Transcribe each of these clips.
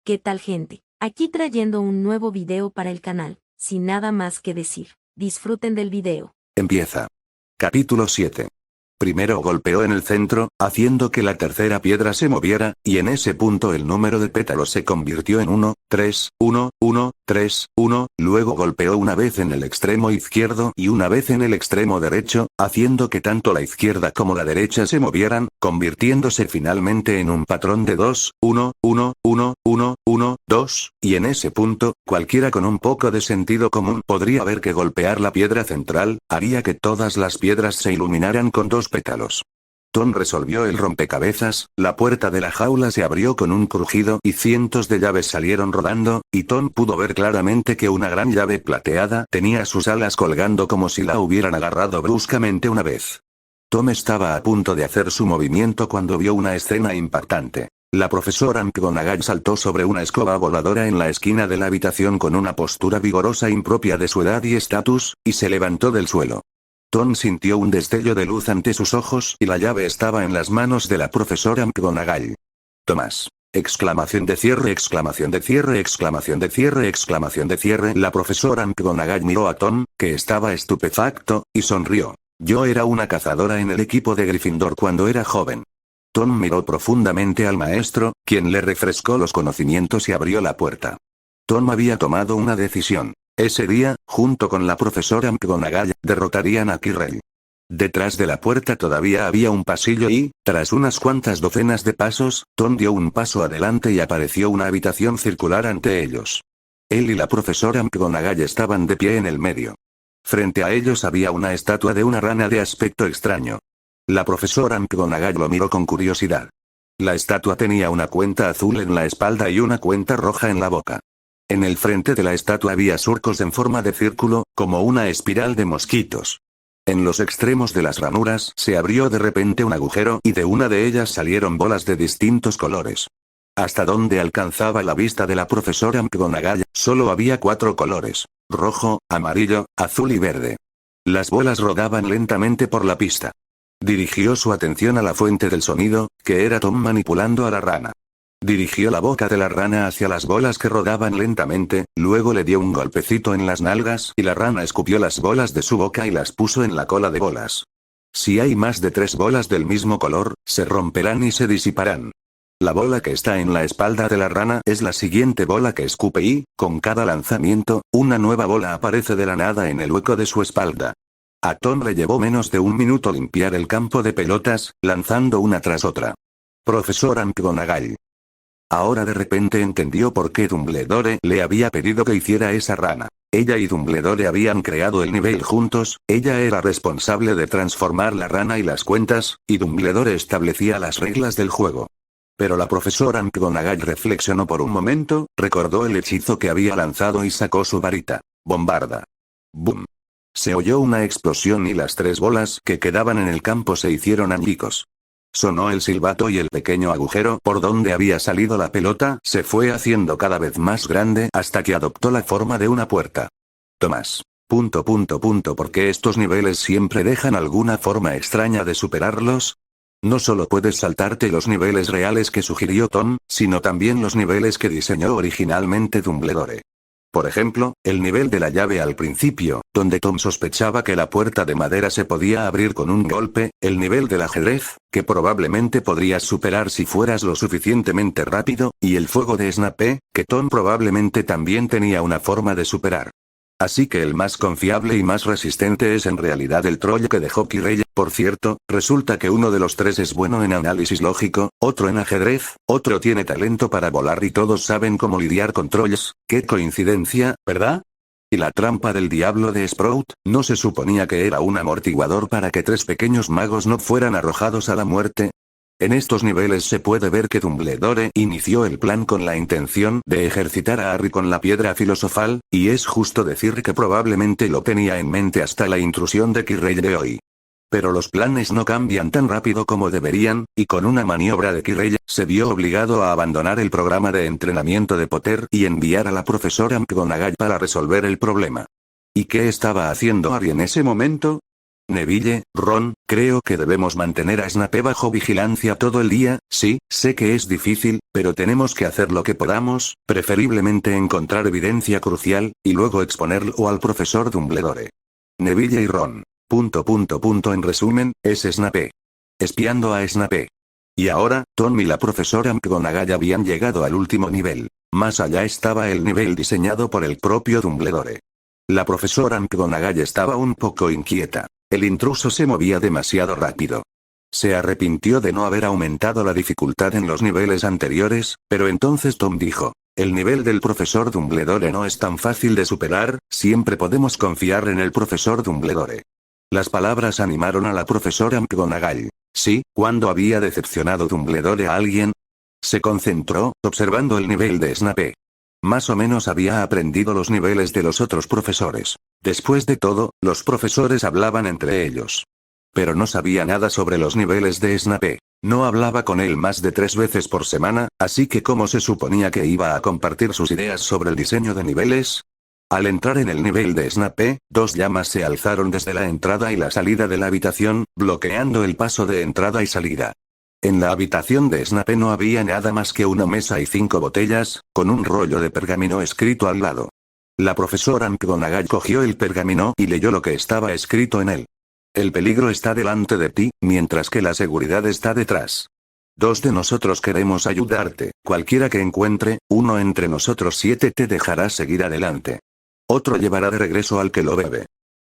¿Qué tal, gente? Aquí trayendo un nuevo video para el canal, sin nada más que decir. Disfruten del video. Empieza. Capítulo 7. Primero golpeó en el centro, haciendo que la tercera piedra se moviera, y en ese punto el número de pétalos se convirtió en 1, 3, 1, 1, 3, 1, luego golpeó una vez en el extremo izquierdo y una vez en el extremo derecho, haciendo que tanto la izquierda como la derecha se movieran, convirtiéndose finalmente en un patrón de 2, 1, 1, 1, 1, 1, 2, y en ese punto, cualquiera con un poco de sentido común podría ver que golpear la piedra central, haría que todas las piedras se iluminaran con 2 pétalos. Tom resolvió el rompecabezas, la puerta de la jaula se abrió con un crujido y cientos de llaves salieron rodando, y Tom pudo ver claramente que una gran llave plateada tenía sus alas colgando como si la hubieran agarrado bruscamente una vez. Tom estaba a punto de hacer su movimiento cuando vio una escena impactante. La profesora McGonagall saltó sobre una escoba voladora en la esquina de la habitación con una postura vigorosa impropia de su edad y estatus, y se levantó del suelo. Tom sintió un destello de luz ante sus ojos y la llave estaba en las manos de la profesora McGonagall. Tomás. Exclamación de cierre, exclamación de cierre, exclamación de cierre, exclamación de cierre. La profesora McGonagall miró a Tom, que estaba estupefacto, y sonrió. Yo era una cazadora en el equipo de Gryffindor cuando era joven. Tom miró profundamente al maestro, quien le refrescó los conocimientos y abrió la puerta. Tom había tomado una decisión. Ese día, junto con la profesora McGonagall, derrotarían a Quirrell. Detrás de la puerta todavía había un pasillo y, tras unas cuantas docenas de pasos, Tom dio un paso adelante y apareció una habitación circular ante ellos. Él y la profesora McGonagall estaban de pie en el medio. Frente a ellos había una estatua de una rana de aspecto extraño. La profesora McGonagall lo miró con curiosidad. La estatua tenía una cuenta azul en la espalda y una cuenta roja en la boca. En el frente de la estatua había surcos en forma de círculo, como una espiral de mosquitos. En los extremos de las ranuras se abrió de repente un agujero y de una de ellas salieron bolas de distintos colores. Hasta donde alcanzaba la vista de la profesora McGonagall, solo había 4 colores: rojo, amarillo, azul y verde. Las bolas rodaban lentamente por la pista. Dirigió su atención a la fuente del sonido, que era Tom manipulando a la rana. Dirigió la boca de la rana hacia las bolas que rodaban lentamente, luego le dio un golpecito en las nalgas y la rana escupió las bolas de su boca y las puso en la cola de bolas. Si hay más de 3 bolas del mismo color, se romperán y se disiparán. La bola que está en la espalda de la rana es la siguiente bola que escupe y, con cada lanzamiento, una nueva bola aparece de la nada en el hueco de su espalda. A Tom le llevó menos de un minuto limpiar el campo de pelotas, lanzando una tras otra. Profesora McGonagall. Ahora de repente entendió por qué Dumbledore le había pedido que hiciera esa rana. Ella y Dumbledore habían creado el nivel juntos, ella era responsable de transformar la rana y las cuentas, y Dumbledore establecía las reglas del juego. Pero la profesora McGonagall reflexionó por un momento, recordó el hechizo que había lanzado y sacó su varita. Bombarda. ¡Bum! Se oyó una explosión y las 3 bolas que quedaban en el campo se hicieron añicos. Sonó el silbato y el pequeño agujero por donde había salido la pelota se fue haciendo cada vez más grande hasta que adoptó la forma de una puerta. Tomás. ¿Por qué estos niveles siempre dejan alguna forma extraña de superarlos? No solo puedes saltarte los niveles reales que sugirió Tom, sino también los niveles que diseñó originalmente Dumbledore. Por ejemplo, el nivel de la llave al principio, donde Tom sospechaba que la puerta de madera se podía abrir con un golpe, el nivel del ajedrez, que probablemente podrías superar si fueras lo suficientemente rápido, y el fuego de Snape, que Tom probablemente también tenía una forma de superar. Así que el más confiable y más resistente es en realidad el troll que dejó Quirrell. Por cierto, resulta que uno de los 3 es bueno en análisis lógico, otro en ajedrez, otro tiene talento para volar y todos saben cómo lidiar con trolls. ¡Qué coincidencia, ¿verdad? ¿Y la trampa del diablo de Sprout? ¿No se suponía que era un amortiguador para que 3 pequeños magos no fueran arrojados a la muerte? En estos niveles se puede ver que Dumbledore inició el plan con la intención de ejercitar a Harry con la piedra filosofal, y es justo decir que probablemente lo tenía en mente hasta la intrusión de Quirrell de hoy. Pero los planes no cambian tan rápido como deberían, y con una maniobra de Quirrell, se vio obligado a abandonar el programa de entrenamiento de Potter y enviar a la profesora McGonagall para resolver el problema. ¿Y qué estaba haciendo Harry en ese momento? Neville, Ron, creo que debemos mantener a Snape bajo vigilancia todo el día. Sí, sé que es difícil, pero tenemos que hacer lo que podamos, preferiblemente encontrar evidencia crucial, y luego exponerlo al profesor Dumbledore. Neville y Ron. En resumen, es Snape. Espiando a Snape. Y ahora, Tom y la profesora McGonagall habían llegado al último nivel. Más allá estaba el nivel diseñado por el propio Dumbledore. La profesora McGonagall estaba un poco inquieta. El intruso se movía demasiado rápido. Se arrepintió de no haber aumentado la dificultad en los niveles anteriores, pero entonces Tom dijo: el nivel del profesor Dumbledore no es tan fácil de superar, siempre podemos confiar en el profesor Dumbledore. Las palabras animaron a la profesora McGonagall. Sí, ¿cuándo había decepcionado Dumbledore a alguien? Se concentró, observando el nivel de Snape. Más o menos había aprendido los niveles de los otros profesores. Después de todo, los profesores hablaban entre ellos. Pero no sabía nada sobre los niveles de Snape. No hablaba con él más de 3 veces por semana, así que ¿cómo se suponía que iba a compartir sus ideas sobre el diseño de niveles? Al entrar en el nivel de Snape, 2 llamas se alzaron desde la entrada y la salida de la habitación, bloqueando el paso de entrada y salida. En la habitación de Snape no había nada más que una mesa y 5 botellas, con un rollo de pergamino escrito al lado. La profesora McGonagall cogió el pergamino y leyó lo que estaba escrito en él. El peligro está delante de ti, mientras que la seguridad está detrás. 2 de nosotros queremos ayudarte, cualquiera que encuentre, uno entre nosotros 7 te dejará seguir adelante. Otro llevará de regreso al que lo bebe.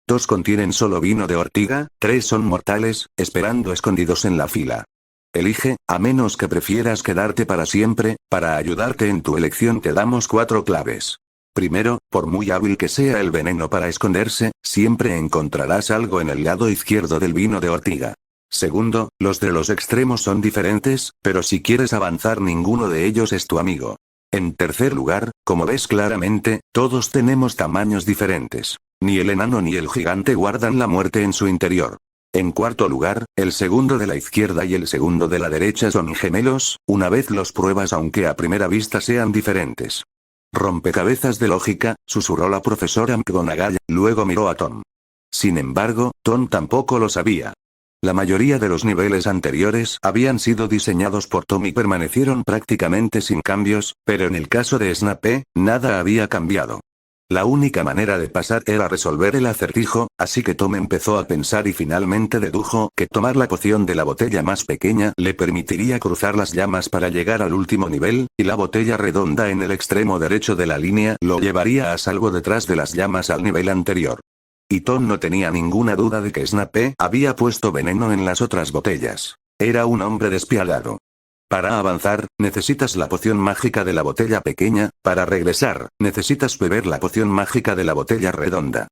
2 contienen solo vino de ortiga, 3 son mortales, esperando escondidos en la fila. Elige, a menos que prefieras quedarte para siempre, para ayudarte en tu elección te damos 4 claves. Primero, por muy hábil que sea el veneno para esconderse, siempre encontrarás algo en el lado izquierdo del vino de ortiga. Segundo, los de los extremos son diferentes, pero si quieres avanzar ninguno de ellos es tu amigo. En tercer lugar, como ves claramente, todos tenemos tamaños diferentes. Ni el enano ni el gigante guardan la muerte en su interior. En cuarto lugar, el segundo de la izquierda y el segundo de la derecha son gemelos, una vez los pruebas aunque a primera vista sean diferentes. Rompecabezas de lógica, susurró la profesora McGonagall, luego miró a Tom. Sin embargo, Tom tampoco lo sabía. La mayoría de los niveles anteriores habían sido diseñados por Tom y permanecieron prácticamente sin cambios, pero en el caso de Snape, nada había cambiado. La única manera de pasar era resolver el acertijo, así que Tom empezó a pensar y finalmente dedujo que tomar la poción de la botella más pequeña le permitiría cruzar las llamas para llegar al último nivel, y la botella redonda en el extremo derecho de la línea lo llevaría a salvo detrás de las llamas al nivel anterior. Y Tom no tenía ninguna duda de que Snape había puesto veneno en las otras botellas. Era un hombre despiadado. Para avanzar, necesitas la poción mágica de la botella pequeña, para regresar, necesitas beber la poción mágica de la botella redonda.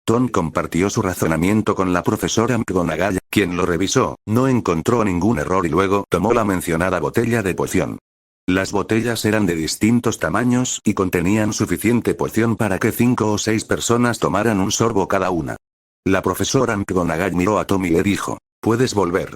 Tom compartió su razonamiento con la profesora McGonagall, quien lo revisó, no encontró ningún error y luego tomó la mencionada botella de poción. Las botellas eran de distintos tamaños y contenían suficiente poción para que 5 o 6 personas tomaran un sorbo cada una. La profesora McGonagall miró a Tom y le dijo: puedes volver.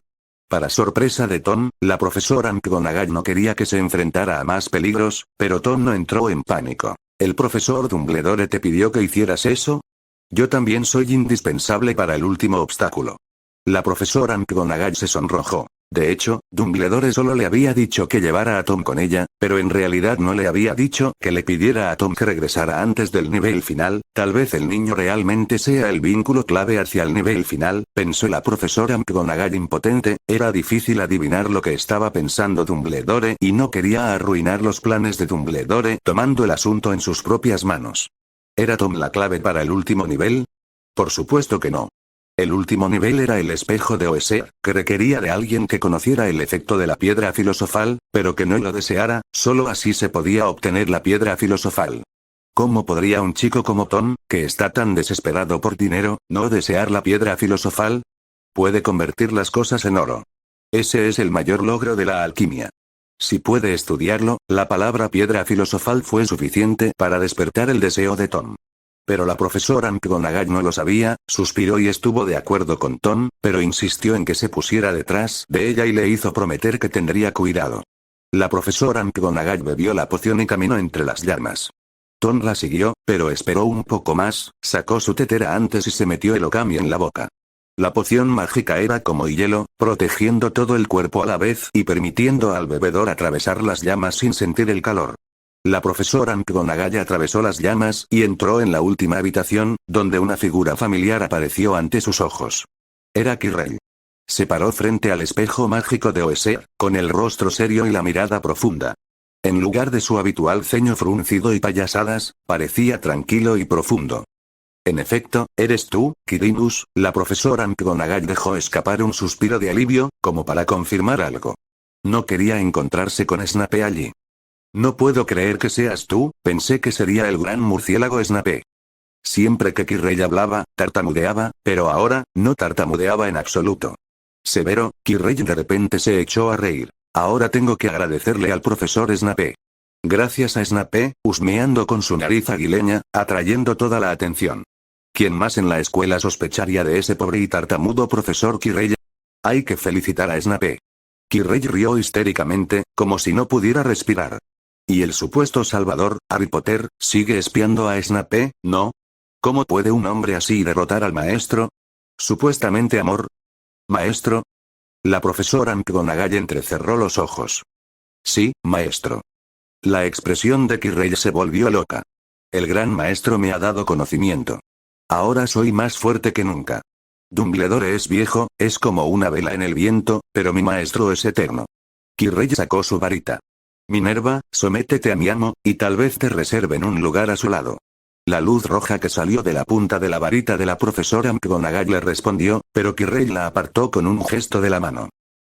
Para sorpresa de Tom, la profesora McGonagall no quería que se enfrentara a más peligros, pero Tom no entró en pánico. ¿El profesor Dumbledore te pidió que hicieras eso? Yo también soy indispensable para el último obstáculo. La profesora McGonagall se sonrojó. De hecho, Dumbledore solo le había dicho que llevara a Tom con ella, pero en realidad no le había dicho que le pidiera a Tom que regresara antes del nivel final. Tal vez el niño realmente sea el vínculo clave hacia el nivel final, pensó la profesora McGonagall impotente. Era difícil adivinar lo que estaba pensando Dumbledore y no quería arruinar los planes de Dumbledore tomando el asunto en sus propias manos. ¿Era Tom la clave para el último nivel? Por supuesto que no. El último nivel era el espejo de Oesea, que requería de alguien que conociera el efecto de la piedra filosofal, pero que no lo deseara, solo así se podía obtener la piedra filosofal. ¿Cómo podría un chico como Tom, que está tan desesperado por dinero, no desear la piedra filosofal? Puede convertir las cosas en oro. Ese es el mayor logro de la alquimia. Si puede estudiarlo, la palabra piedra filosofal fue suficiente para despertar el deseo de Tom. Pero la profesora McGonagall no lo sabía, suspiró y estuvo de acuerdo con Tom, pero insistió en que se pusiera detrás de ella y le hizo prometer que tendría cuidado. La profesora McGonagall bebió la poción y caminó entre las llamas. Tom la siguió, pero esperó un poco más, sacó su tetera antes y se metió el okami en la boca. La poción mágica era como hielo, protegiendo todo el cuerpo a la vez y permitiendo al bebedor atravesar las llamas sin sentir el calor. La profesora McGonagall atravesó las llamas y entró en la última habitación, donde una figura familiar apareció ante sus ojos. Era Quirrell. Se paró frente al espejo mágico de Oeser, con el rostro serio y la mirada profunda. En lugar de su habitual ceño fruncido y payasadas, parecía tranquilo y profundo. En efecto, ¿eres tú, Quirinus? La profesora McGonagall dejó escapar un suspiro de alivio, como para confirmar algo. No quería encontrarse con Snape allí. No puedo creer que seas tú, pensé que sería el gran murciélago Snape. Siempre que Quirrell hablaba, tartamudeaba, pero ahora, no tartamudeaba en absoluto. Severo, Quirrell de repente se echó a reír. Ahora tengo que agradecerle al profesor Snape. Gracias a Snape, husmeando con su nariz aguileña, atrayendo toda la atención. ¿Quién más en la escuela sospecharía de ese pobre y tartamudo profesor Quirrell? Hay que felicitar a Snape. Quirrell rió histéricamente, como si no pudiera respirar. ¿Y el supuesto salvador, Harry Potter, sigue espiando a Snape, no? ¿Cómo puede un hombre así derrotar al maestro? Supuestamente amor. ¿Maestro? La profesora McGonagall entrecerró los ojos. Sí, maestro. La expresión de Quirrell se volvió loca. El gran maestro me ha dado conocimiento. Ahora soy más fuerte que nunca. Dumbledore es viejo, es como una vela en el viento, pero mi maestro es eterno. Quirrell sacó su varita. Minerva, sométete a mi amo, y tal vez te reserven un lugar a su lado. La luz roja que salió de la punta de la varita de la profesora McGonagall le respondió, pero Quirrell la apartó con un gesto de la mano.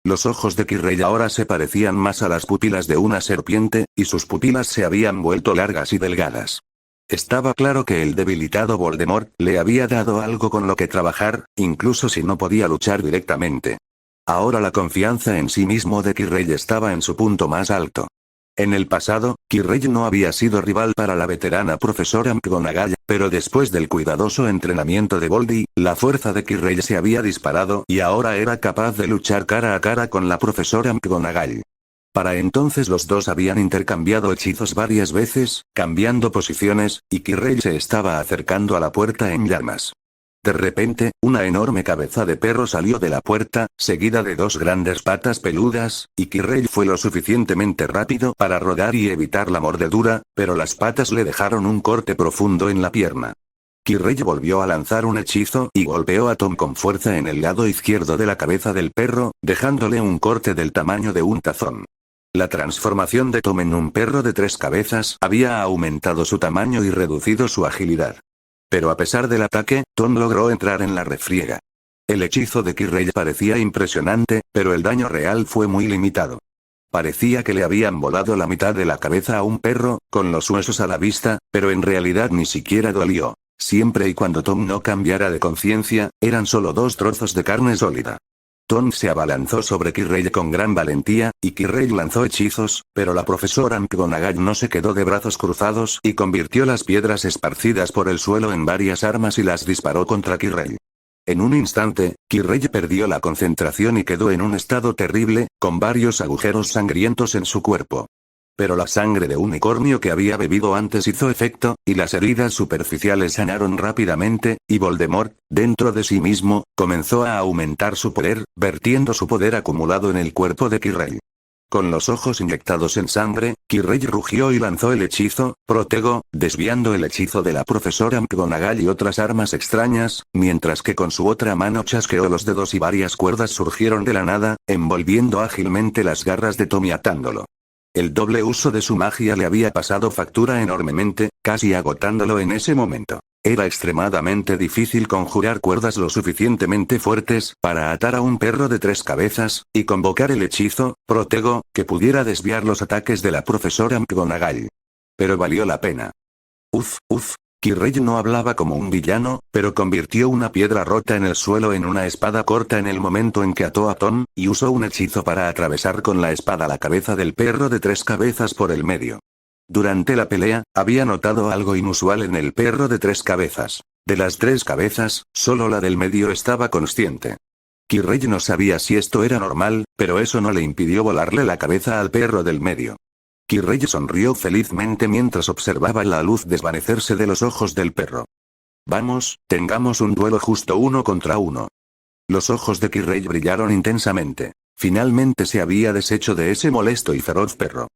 Los ojos de Quirrell ahora se parecían más a las pupilas de una serpiente, y sus pupilas se habían vuelto largas y delgadas. Estaba claro que el debilitado Voldemort le había dado algo con lo que trabajar, incluso si no podía luchar directamente. Ahora la confianza en sí mismo de Quirrell estaba en su punto más alto. En el pasado, Quirrell no había sido rival para la veterana profesora McGonagall, pero después del cuidadoso entrenamiento de Voldy, la fuerza de Quirrell se había disparado y ahora era capaz de luchar cara a cara con la profesora McGonagall. Para entonces los dos habían intercambiado hechizos varias veces, cambiando posiciones, y Quirrell se estaba acercando a la puerta en llamas. De repente, una enorme cabeza de perro salió de la puerta, seguida de dos grandes patas peludas, y Quirrell fue lo suficientemente rápido para rodar y evitar la mordedura, pero las patas le dejaron un corte profundo en la pierna. Quirrell volvió a lanzar un hechizo y golpeó a Tom con fuerza en el lado izquierdo de la cabeza del perro, dejándole un corte del tamaño de un tazón. La transformación de Tom en un perro de 3 cabezas había aumentado su tamaño y reducido su agilidad. Pero a pesar del ataque, Tom logró entrar en la refriega. El hechizo de Quirrell parecía impresionante, pero el daño real fue muy limitado. Parecía que le habían volado la mitad de la cabeza a un perro, con los huesos a la vista, pero en realidad ni siquiera dolió. Siempre y cuando Tom no cambiara de conciencia, eran solo 2 trozos de carne sólida. Tom se abalanzó sobre Quirrell con gran valentía, y Quirrell lanzó hechizos, pero la profesora McGonagall no se quedó de brazos cruzados y convirtió las piedras esparcidas por el suelo en varias armas y las disparó contra Quirrell. En un instante, Quirrell perdió la concentración y quedó en un estado terrible, con varios agujeros sangrientos en su cuerpo. Pero la sangre de unicornio que había bebido antes hizo efecto, y las heridas superficiales sanaron rápidamente, y Voldemort, dentro de sí mismo, comenzó a aumentar su poder, vertiendo su poder acumulado en el cuerpo de Quirrell. Con los ojos inyectados en sangre, Quirrell rugió y lanzó el hechizo, Protego, desviando el hechizo de la profesora McGonagall y otras armas extrañas, mientras que con su otra mano chasqueó los dedos y varias cuerdas surgieron de la nada, envolviendo ágilmente las garras de Tom y atándolo. El doble uso de su magia le había pasado factura enormemente, casi agotándolo en ese momento. Era extremadamente difícil conjurar cuerdas lo suficientemente fuertes para atar a un perro de 3 cabezas, y convocar el hechizo, Protego, que pudiera desviar los ataques de la profesora McGonagall. Pero valió la pena. Quirrell no hablaba como un villano, pero convirtió una piedra rota en el suelo en una espada corta en el momento en que ató a Tom, y usó un hechizo para atravesar con la espada la cabeza del perro de 3 cabezas por el medio. Durante la pelea, había notado algo inusual en el perro de 3 cabezas. De las 3 cabezas, solo la del medio estaba consciente. Quirrell no sabía si esto era normal, pero eso no le impidió volarle la cabeza al perro del medio. Quirrell sonrió felizmente mientras observaba la luz desvanecerse de los ojos del perro. Vamos, tengamos un duelo justo 1 contra 1. Los ojos de Kirrey brillaron intensamente. Finalmente se había deshecho de ese molesto y feroz perro.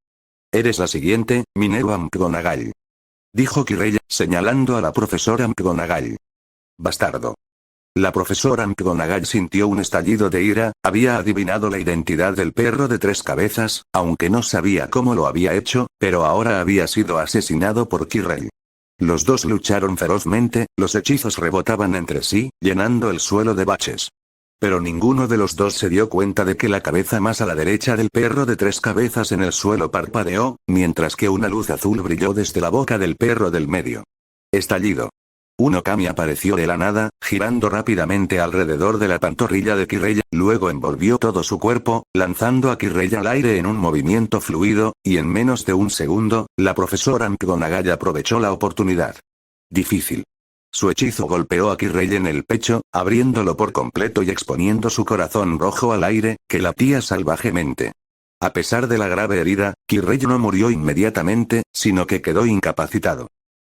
«Eres la siguiente, Minerva McGonagall», dijo Kirrey, señalando a la profesora McGonagall. «Bastardo». La profesora McGonagall sintió un estallido de ira, había adivinado la identidad del perro de 3 cabezas, aunque no sabía cómo lo había hecho, pero ahora había sido asesinado por Kirrey. Los dos lucharon ferozmente, los hechizos rebotaban entre sí, llenando el suelo de baches. Pero ninguno de los dos se dio cuenta de que la cabeza más a la derecha del perro de 3 cabezas en el suelo parpadeó, mientras que una luz azul brilló desde la boca del perro del medio. Estallido. Un Okami apareció de la nada, girando rápidamente alrededor de la pantorrilla de Kirrey, luego envolvió todo su cuerpo, lanzando a Kirrey al aire en un movimiento fluido, y en menos de un segundo, la profesora McGonagall aprovechó la oportunidad. Difícil. Su hechizo golpeó a Kirrey en el pecho, abriéndolo por completo y exponiendo su corazón rojo al aire, que latía salvajemente. A pesar de la grave herida, Kirrey no murió inmediatamente, sino que quedó incapacitado.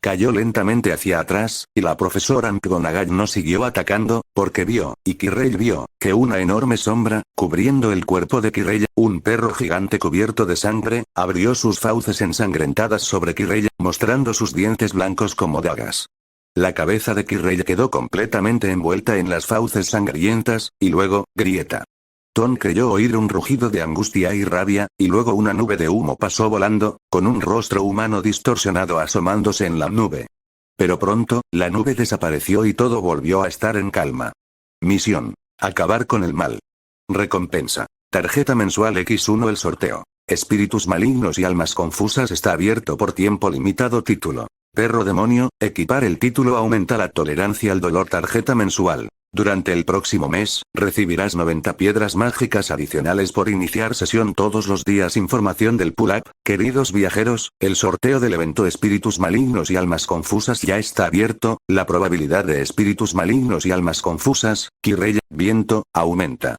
Cayó lentamente hacia atrás, y la profesora McGonagall no siguió atacando, porque vio, y Kirrey vio, que una enorme sombra, cubriendo el cuerpo de Kirrey, un perro gigante cubierto de sangre, abrió sus fauces ensangrentadas sobre Kirrey, mostrando sus dientes blancos como dagas. La cabeza de Kirrey quedó completamente envuelta en las fauces sangrientas, y luego, grieta. Tom creyó oír un rugido de angustia y rabia, y luego una nube de humo pasó volando, con un rostro humano distorsionado asomándose en la nube. Pero pronto, la nube desapareció y todo volvió a estar en calma. Misión: acabar con el mal. Recompensa: tarjeta mensual X1. El sorteo: espíritus malignos y almas confusas está abierto por tiempo limitado. Título: perro demonio, equipar el título aumenta la tolerancia al dolor. Tarjeta mensual: durante el próximo mes, recibirás 90 piedras mágicas adicionales por iniciar sesión todos los días. Información del pull-up. Queridos viajeros, el sorteo del evento Espíritus malignos y almas confusas ya está abierto. La probabilidad de espíritus malignos y almas confusas, Kirrey, viento, aumenta.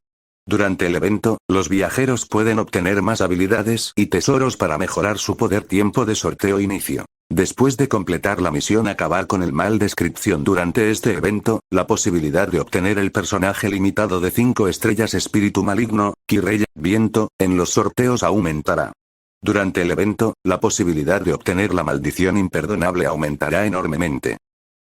Durante el evento, los viajeros pueden obtener más habilidades y tesoros para mejorar su poder. Tiempo de sorteo: inicio. Después de completar la misión acabar con el mal. Descripción: durante este evento, la posibilidad de obtener el personaje limitado de 5 estrellas espíritu maligno, Kirrey, viento, en los sorteos aumentará. Durante el evento, la posibilidad de obtener la maldición imperdonable aumentará enormemente.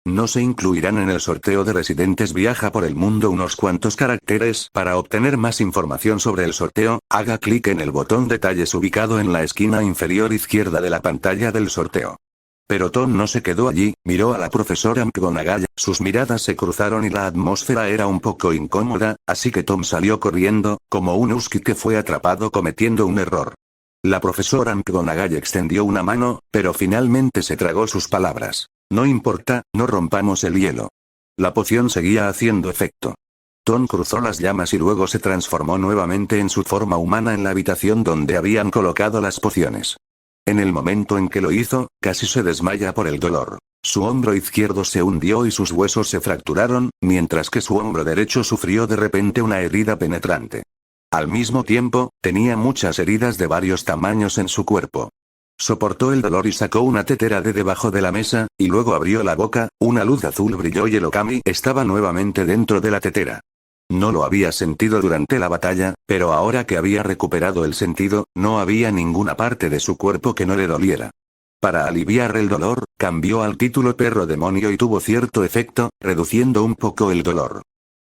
No se incluirán en el sorteo de residentes. Viaja por el mundo unos cuantos caracteres. Para obtener más información sobre el sorteo, haga clic en el botón detalles ubicado en la esquina inferior izquierda de la pantalla del sorteo. Pero Tom no se quedó allí, miró a la profesora McGonagall, sus miradas se cruzaron y la atmósfera era un poco incómoda, así que Tom salió corriendo, como un husky que fue atrapado cometiendo un error. La profesora McGonagall extendió una mano, pero finalmente se tragó sus palabras. No importa, no rompamos el hielo. La poción seguía haciendo efecto. Tom cruzó las llamas y luego se transformó nuevamente en su forma humana en la habitación donde habían colocado las pociones. En el momento en que lo hizo, casi se desmaya por el dolor. Su hombro izquierdo se hundió y sus huesos se fracturaron, mientras que su hombro derecho sufrió de repente una herida penetrante. Al mismo tiempo, tenía muchas heridas de varios tamaños en su cuerpo. Soportó el dolor y sacó una tetera de debajo de la mesa, y luego abrió la boca, una luz azul brilló y el Okami estaba nuevamente dentro de la tetera. No lo había sentido durante la batalla, pero ahora que había recuperado el sentido, no había ninguna parte de su cuerpo que no le doliera. Para aliviar el dolor, cambió al título perro demonio y tuvo cierto efecto, reduciendo un poco el dolor.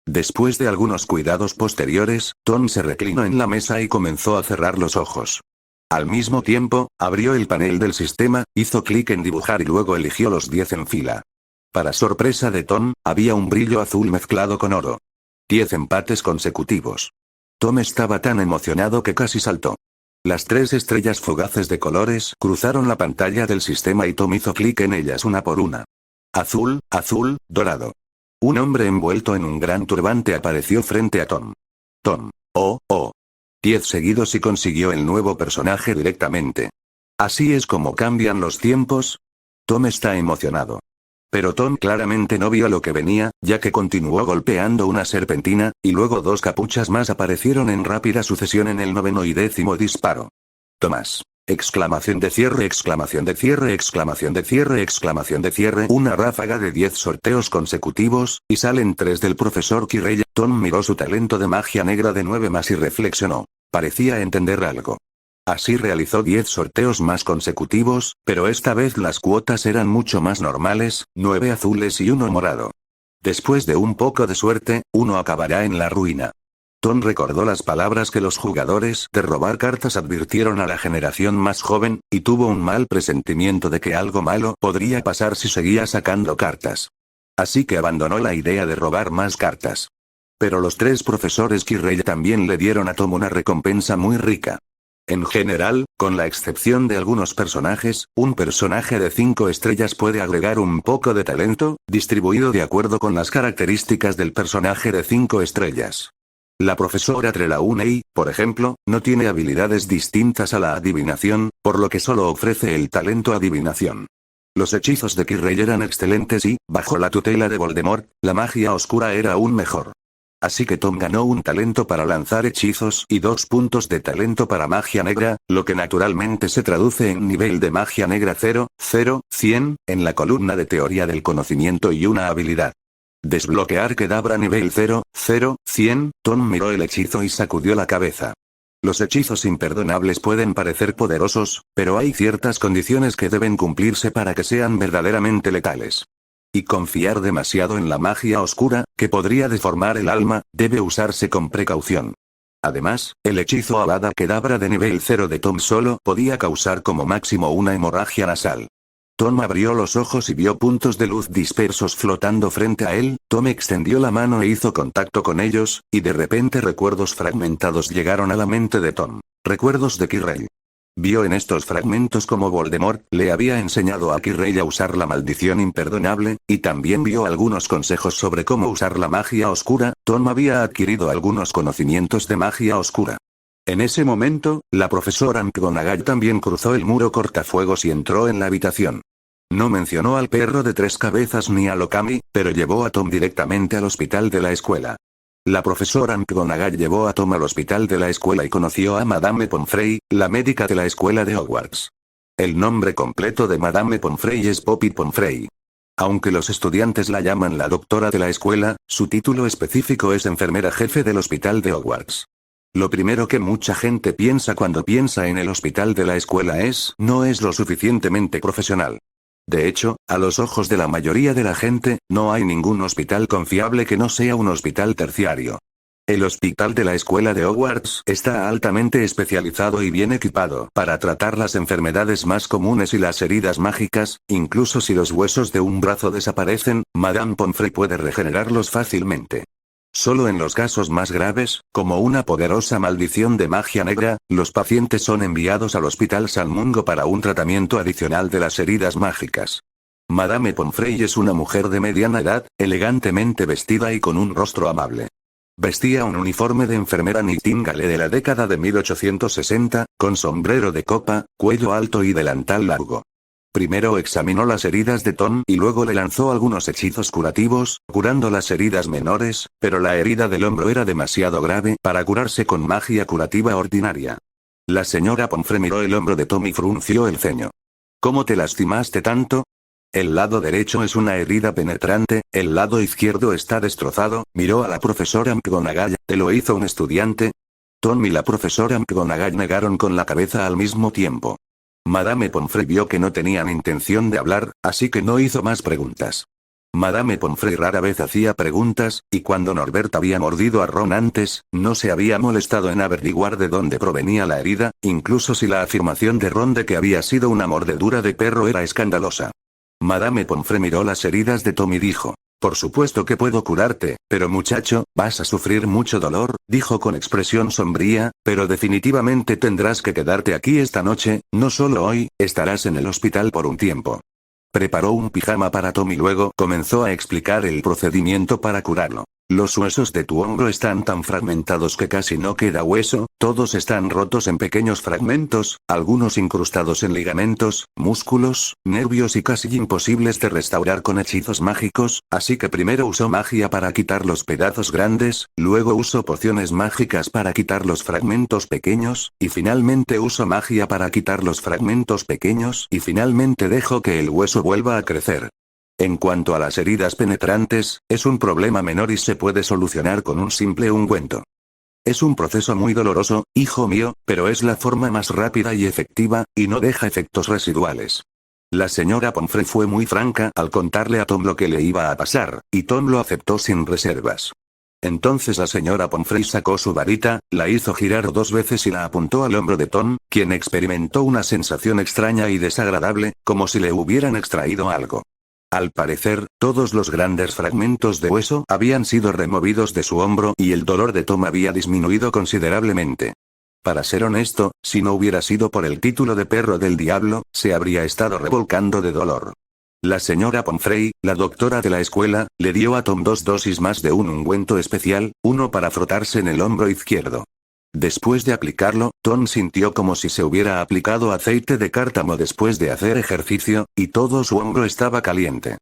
Después de algunos cuidados posteriores, Tom se reclinó en la mesa y comenzó a cerrar los ojos. Al mismo tiempo, abrió el panel del sistema, hizo clic en dibujar y luego eligió los 10 en fila. Para sorpresa de Tom, había un brillo azul mezclado con oro. 10 empates consecutivos. Tom estaba tan emocionado que casi saltó. Las 3 estrellas fugaces de colores cruzaron la pantalla del sistema y Tom hizo clic en ellas una por una. Azul, azul, dorado. Un hombre envuelto en un gran turbante apareció frente a Tom. Tom. Oh, oh. 10 seguidos y consiguió el nuevo personaje directamente. ¿Así es como cambian los tiempos? Tom está emocionado. Pero Tom claramente no vio lo que venía, ya que continuó golpeando una serpentina, y luego 2 capuchas más aparecieron en rápida sucesión en el 9º y 10º disparo. Tomás. Exclamación de cierre, exclamación de cierre, exclamación de cierre, exclamación de cierre. Una ráfaga de 10 sorteos consecutivos, y salen 3 del profesor Kirreya. Tom miró su talento de magia negra de 9 más y reflexionó. Parecía entender algo. Así realizó 10 sorteos más consecutivos, pero esta vez las cuotas eran mucho más normales, 9 azules y 1 morado. Después de un poco de suerte, uno acabará en la ruina. Tom recordó las palabras que los jugadores de robar cartas advirtieron a la generación más joven, y tuvo un mal presentimiento de que algo malo podría pasar si seguía sacando cartas. Así que abandonó la idea de robar más cartas. Pero los 3 profesores Kirreya también le dieron a Tom una recompensa muy rica. En general, con la excepción de algunos personajes, un personaje de 5 estrellas puede agregar un poco de talento, distribuido de acuerdo con las características del personaje de 5 estrellas. La profesora Trelawney, por ejemplo, no tiene habilidades distintas a la adivinación, por lo que solo ofrece el talento adivinación. Los hechizos de Kirreya eran excelentes y, bajo la tutela de Voldemort, la magia oscura era aún mejor. Así que Tom ganó un talento para lanzar hechizos y 2 puntos de talento para magia negra, lo que naturalmente se traduce en nivel de magia negra 0, 0, 100, en la columna de teoría del conocimiento y una habilidad. Desbloquear Kedabra nivel 0, 0, 100, Tom miró el hechizo y sacudió la cabeza. Los hechizos imperdonables pueden parecer poderosos, pero hay ciertas condiciones que deben cumplirse para que sean verdaderamente letales. Y confiar demasiado en la magia oscura, que podría deformar el alma, debe usarse con precaución. Además, el hechizo Avada Kedavra de nivel 0 de Tom solo podía causar como máximo una hemorragia nasal. Tom abrió los ojos y vio puntos de luz dispersos flotando frente a él. Tom extendió la mano e hizo contacto con ellos, y de repente recuerdos fragmentados llegaron a la mente de Tom. Recuerdos de Kirreya. Vio en estos fragmentos cómo Voldemort le había enseñado a Kirreya a usar la maldición imperdonable, y también vio algunos consejos sobre cómo usar la magia oscura. Tom había adquirido algunos conocimientos de magia oscura. En ese momento, la profesora McGonagall también cruzó el muro cortafuegos y entró en la habitación. No mencionó al perro de 3 cabezas ni a Lokami, pero llevó a Tom directamente al hospital de la escuela. La profesora McGonagall llevó a Tom al hospital de la escuela y conoció a Madame Pomfrey, la médica de la escuela de Hogwarts. El nombre completo de Madame Pomfrey es Poppy Pomfrey. Aunque los estudiantes la llaman la doctora de la escuela, su título específico es enfermera jefe del hospital de Hogwarts. Lo primero que mucha gente piensa cuando piensa en el hospital de la escuela no es lo suficientemente profesional. De hecho, a los ojos de la mayoría de la gente, no hay ningún hospital confiable que no sea un hospital terciario. El hospital de la escuela de Hogwarts está altamente especializado y bien equipado para tratar las enfermedades más comunes y las heridas mágicas. Incluso si los huesos de un brazo desaparecen, Madame Pomfrey puede regenerarlos fácilmente. Solo en los casos más graves, como una poderosa maldición de magia negra, los pacientes son enviados al Hospital San Mungo para un tratamiento adicional de las heridas mágicas. Madame Pomfrey es una mujer de mediana edad, elegantemente vestida y con un rostro amable. Vestía un uniforme de enfermera Nightingale de la década de 1860, con sombrero de copa, cuello alto y delantal largo. Primero examinó las heridas de Tom y luego le lanzó algunos hechizos curativos, curando las heridas menores, pero la herida del hombro era demasiado grave para curarse con magia curativa ordinaria. La señora Pomfrey miró el hombro de Tom y frunció el ceño. ¿Cómo te lastimaste tanto? El lado derecho es una herida penetrante, el lado izquierdo está destrozado. Miró a la profesora McGonagall. ¿Te lo hizo un estudiante? Tom y la profesora McGonagall negaron con la cabeza al mismo tiempo. Madame Pomfrey vio que no tenían intención de hablar, así que no hizo más preguntas. Madame Pomfrey rara vez hacía preguntas, y cuando Norbert había mordido a Ron antes, no se había molestado en averiguar de dónde provenía la herida, incluso si la afirmación de Ron de que había sido una mordedura de perro era escandalosa. Madame Pomfrey miró las heridas de Tom y dijo: «Por supuesto que puedo curarte, pero muchacho, vas a sufrir mucho dolor», dijo con expresión sombría, «pero definitivamente tendrás que quedarte aquí esta noche, no solo hoy, estarás en el hospital por un tiempo». Preparó un pijama para Tom y luego comenzó a explicar el procedimiento para curarlo. Los huesos de tu hombro están tan fragmentados que casi no queda hueso, todos están rotos en pequeños fragmentos, algunos incrustados en ligamentos, músculos, nervios y casi imposibles de restaurar con hechizos mágicos, así que primero usó magia para quitar los pedazos grandes, luego usó pociones mágicas para quitar los fragmentos pequeños, y finalmente usó magia para quitar los fragmentos pequeños y finalmente dejó que el hueso vuelva a crecer. En cuanto a las heridas penetrantes, es un problema menor y se puede solucionar con un simple ungüento. Es un proceso muy doloroso, hijo mío, pero es la forma más rápida y efectiva, y no deja efectos residuales. La señora Pomfrey fue muy franca al contarle a Tom lo que le iba a pasar, y Tom lo aceptó sin reservas. Entonces la señora Pomfrey sacó su varita, la hizo girar 2 veces y la apuntó al hombro de Tom, quien experimentó una sensación extraña y desagradable, como si le hubieran extraído algo. Al parecer, todos los grandes fragmentos de hueso habían sido removidos de su hombro y el dolor de Tom había disminuido considerablemente. Para ser honesto, si no hubiera sido por el título de perro del diablo, se habría estado revolcando de dolor. La señora Pomfrey, la doctora de la escuela, le dio a Tom 2 dosis más de un ungüento especial, uno para frotarse en el hombro izquierdo. Después de aplicarlo, Tom sintió como si se hubiera aplicado aceite de cártamo después de hacer ejercicio, y todo su hombro estaba caliente.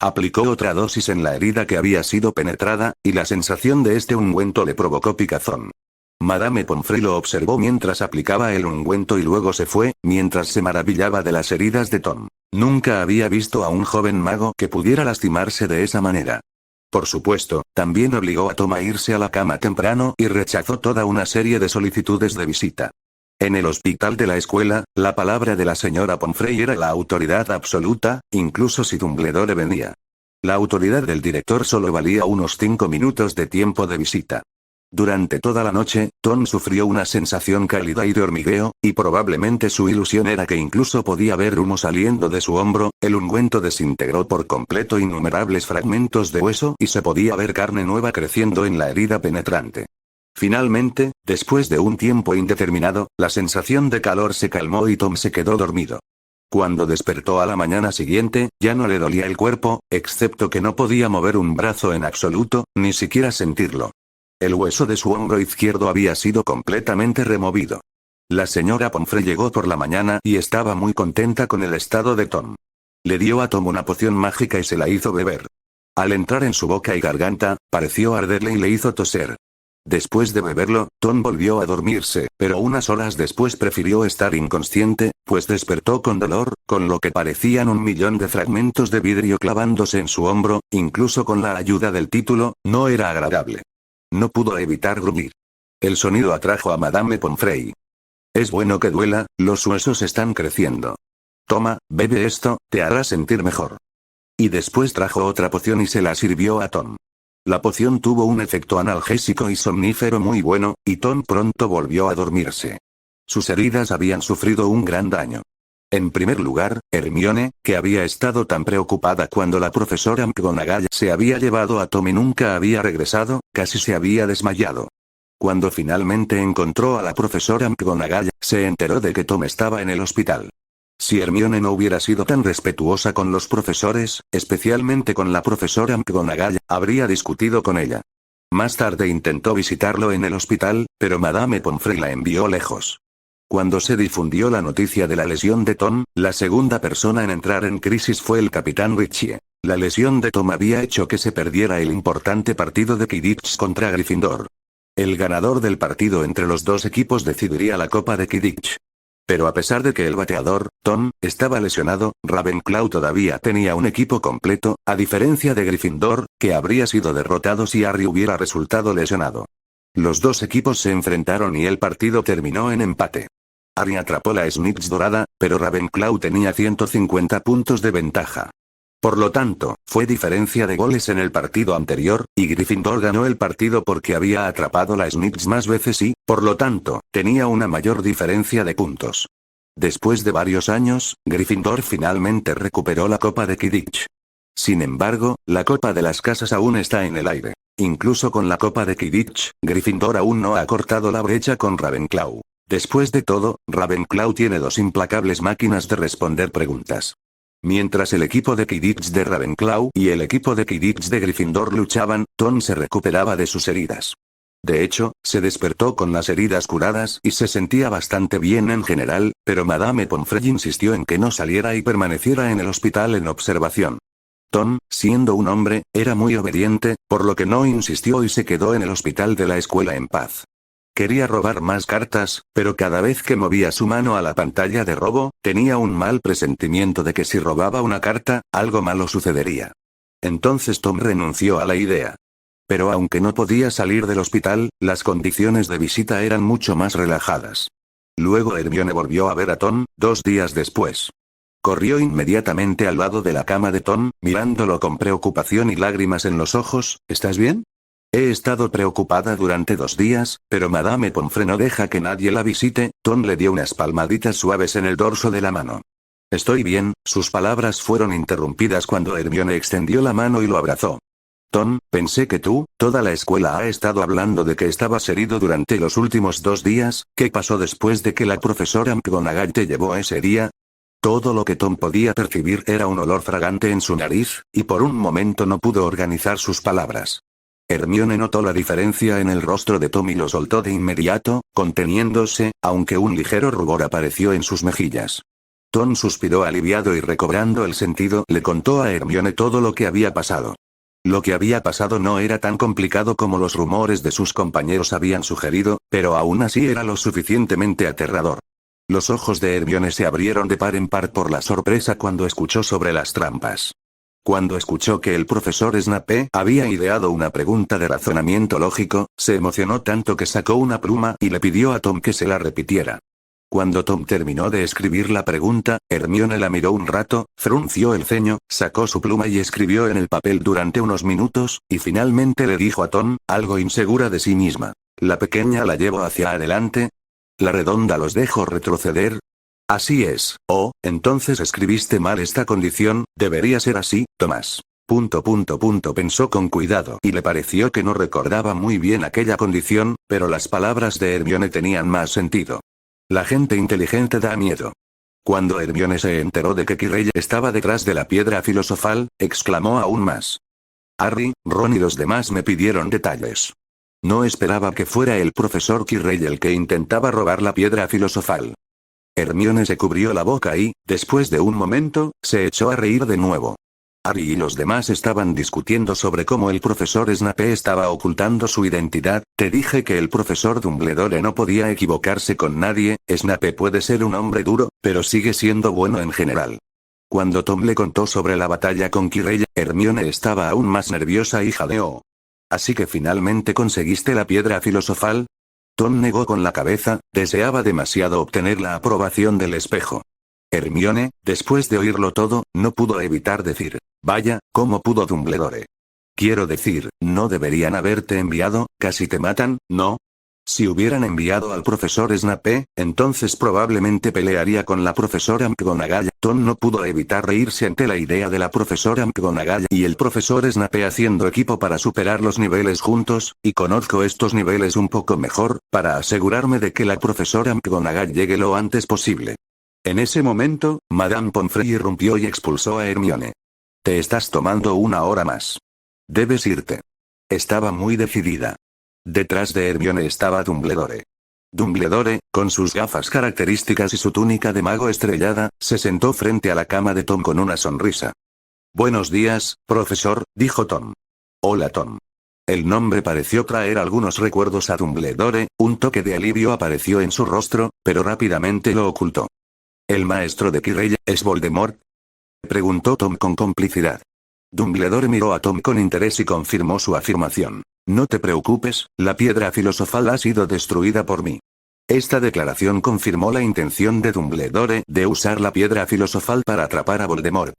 Aplicó otra dosis en la herida que había sido penetrada, y la sensación de este ungüento le provocó picazón. Madame Pomfrey lo observó mientras aplicaba el ungüento y luego se fue, mientras se maravillaba de las heridas de Tom. Nunca había visto a un joven mago que pudiera lastimarse de esa manera. Por supuesto, también obligó a Tom a irse a la cama temprano y rechazó toda una serie de solicitudes de visita. En el hospital de la escuela, la palabra de la señora Pomfrey era la autoridad absoluta, incluso si Dumbledore venía. La autoridad del director solo valía unos 5 minutos de tiempo de visita. Durante toda la noche, Tom sufrió una sensación cálida y de hormigueo, y probablemente su ilusión era que incluso podía ver humo saliendo de su hombro, el ungüento desintegró por completo innumerables fragmentos de hueso y se podía ver carne nueva creciendo en la herida penetrante. Finalmente, después de un tiempo indeterminado, la sensación de calor se calmó y Tom se quedó dormido. Cuando despertó a la mañana siguiente, ya no le dolía el cuerpo, excepto que no podía mover un brazo en absoluto, ni siquiera sentirlo. El hueso de su hombro izquierdo había sido completamente removido. La señora Pomfrey llegó por la mañana y estaba muy contenta con el estado de Tom. Le dio a Tom una poción mágica y se la hizo beber. Al entrar en su boca y garganta, pareció arderle y le hizo toser. Después de beberlo, Tom volvió a dormirse, pero unas horas después prefirió estar inconsciente, pues despertó con dolor, con lo que parecían 1.000.000 de fragmentos de vidrio clavándose en su hombro, incluso con la ayuda del título, no era agradable. No pudo evitar gruñir. El sonido atrajo a Madame Pomfrey. Es bueno que duela, los huesos están creciendo. Toma, bebe esto, te hará sentir mejor. Y después trajo otra poción y se la sirvió a Tom. La poción tuvo un efecto analgésico y somnífero muy bueno, y Tom pronto volvió a dormirse. Sus heridas habían sufrido un gran daño. En primer lugar, Hermione, que había estado tan preocupada cuando la profesora McGonagall se había llevado a Tom y nunca había regresado, casi se había desmayado. Cuando finalmente encontró a la profesora McGonagall, se enteró de que Tom estaba en el hospital. Si Hermione no hubiera sido tan respetuosa con los profesores, especialmente con la profesora McGonagall, habría discutido con ella. Más tarde intentó visitarlo en el hospital, pero Madame Pomfrey la envió lejos. Cuando se difundió la noticia de la lesión de Tom, la segunda persona en entrar en crisis fue el capitán Ritchie. La lesión de Tom había hecho que se perdiera el importante partido de Quidditch contra Gryffindor. El ganador del partido entre los dos equipos decidiría la Copa de Quidditch. Pero a pesar de que el bateador, Tom, estaba lesionado, Ravenclaw todavía tenía un equipo completo, a diferencia de Gryffindor, que habría sido derrotado si Harry hubiera resultado lesionado. Los dos equipos se enfrentaron y el partido terminó en empate. Harry atrapó la Snitch dorada, pero Ravenclaw tenía 150 puntos de ventaja. Por lo tanto, fue diferencia de goles en el partido anterior, y Gryffindor ganó el partido porque había atrapado la Snitch más veces y, por lo tanto, tenía una mayor diferencia de puntos. Después de varios años, Gryffindor finalmente recuperó la Copa de Quidditch. Sin embargo, la Copa de las Casas aún está en el aire. Incluso con la Copa de Quidditch, Gryffindor aún no ha cortado la brecha con Ravenclaw. Después de todo, Ravenclaw tiene dos implacables máquinas de responder preguntas. Mientras el equipo de Quidditch de Ravenclaw y el equipo de Quidditch de Gryffindor luchaban, Tom se recuperaba de sus heridas. De hecho, se despertó con las heridas curadas y se sentía bastante bien en general, pero Madame Pomfrey insistió en que no saliera y permaneciera en el hospital en observación. Tom, siendo un hombre, era muy obediente, por lo que no insistió y se quedó en el hospital de la escuela en paz. Quería robar más cartas, pero cada vez que movía su mano a la pantalla de robo, tenía un mal presentimiento de que si robaba una carta, algo malo sucedería. Entonces Tom renunció a la idea. Pero aunque no podía salir del hospital, las condiciones de visita eran mucho más relajadas. Luego Hermione volvió a ver a Tom, 2 días después. Corrió inmediatamente al lado de la cama de Tom, mirándolo con preocupación y lágrimas en los ojos. ¿Estás bien? He estado preocupada durante 2 días, pero Madame Pomfrey no deja que nadie la visite. Tom le dio unas palmaditas suaves en el dorso de la mano. Estoy bien. Sus palabras fueron interrumpidas cuando Hermione extendió la mano y lo abrazó. Tom, pensé que toda la escuela ha estado hablando de que estabas herido durante los últimos 2 días. ¿Qué pasó después de que la profesora McGonagall te llevó ese día? Todo lo que Tom podía percibir era un olor fragante en su nariz, y por un momento no pudo organizar sus palabras. Hermione notó la diferencia en el rostro de Tom y lo soltó de inmediato, conteniéndose, aunque un ligero rubor apareció en sus mejillas. Tom suspiró aliviado y recobrando el sentido le contó a Hermione todo lo que había pasado. Lo que había pasado no era tan complicado como los rumores de sus compañeros habían sugerido, pero aún así era lo suficientemente aterrador. Los ojos de Hermione se abrieron de par en par por la sorpresa cuando escuchó sobre las trampas. Cuando escuchó que el profesor Snape había ideado una pregunta de razonamiento lógico, se emocionó tanto que sacó una pluma y le pidió a Tom que se la repitiera. Cuando Tom terminó de escribir la pregunta, Hermione la miró un rato, frunció el ceño, sacó su pluma y escribió en el papel durante unos minutos, y finalmente le dijo a Tom, algo insegura de sí misma: ¿la pequeña la llevo hacia adelante? ¿La redonda los dejo retroceder? Así es. Oh, entonces escribiste mal esta condición. Debería ser así, Tomás. Pensó con cuidado y le pareció que no recordaba muy bien aquella condición, pero las palabras de Hermione tenían más sentido. La gente inteligente da miedo. Cuando Hermione se enteró de que Quirrell estaba detrás de la piedra filosofal, exclamó aún más. Harry, Ron y los demás me pidieron detalles. No esperaba que fuera el profesor Quirrell el que intentaba robar la piedra filosofal. Hermione se cubrió la boca y, después de un momento, se echó a reír de nuevo. Harry y los demás estaban discutiendo sobre cómo el profesor Snape estaba ocultando su identidad. Te dije que el profesor Dumbledore no podía equivocarse con nadie. Snape puede ser un hombre duro, pero sigue siendo bueno en general. Cuando Tom le contó sobre la batalla con Quirrell, Hermione estaba aún más nerviosa y jadeó. ¿Así que finalmente conseguiste la piedra filosofal? Tom negó con la cabeza, deseaba demasiado obtener la aprobación del espejo. Hermione, después de oírlo todo, no pudo evitar decir, vaya, ¿cómo pudo Dumbledore? Quiero decir, ¿no deberían haberte enviado? Casi te matan, ¿no? Si hubieran enviado al profesor Snape, entonces probablemente pelearía con la profesora McGonagall. Tom no pudo evitar reírse ante la idea de la profesora McGonagall y el profesor Snape haciendo equipo para superar los niveles juntos, y conozco estos niveles un poco mejor, para asegurarme de que la profesora McGonagall llegue lo antes posible. En ese momento, Madame Pomfrey irrumpió y expulsó a Hermione. Te estás tomando 1 hora más. Debes irte. Estaba muy decidida. Detrás de Hermione estaba Dumbledore. Dumbledore, con sus gafas características y su túnica de mago estrellada, se sentó frente a la cama de Tom con una sonrisa. Buenos días, profesor, dijo Tom. Hola Tom. El nombre pareció traer algunos recuerdos a Dumbledore, un toque de alivio apareció en su rostro, pero rápidamente lo ocultó. ¿El maestro de Quirrell es Voldemort?, preguntó Tom con complicidad. Dumbledore miró a Tom con interés y confirmó su afirmación. No te preocupes, la piedra filosofal ha sido destruida por mí. Esta declaración confirmó la intención de Dumbledore de usar la piedra filosofal para atrapar a Voldemort.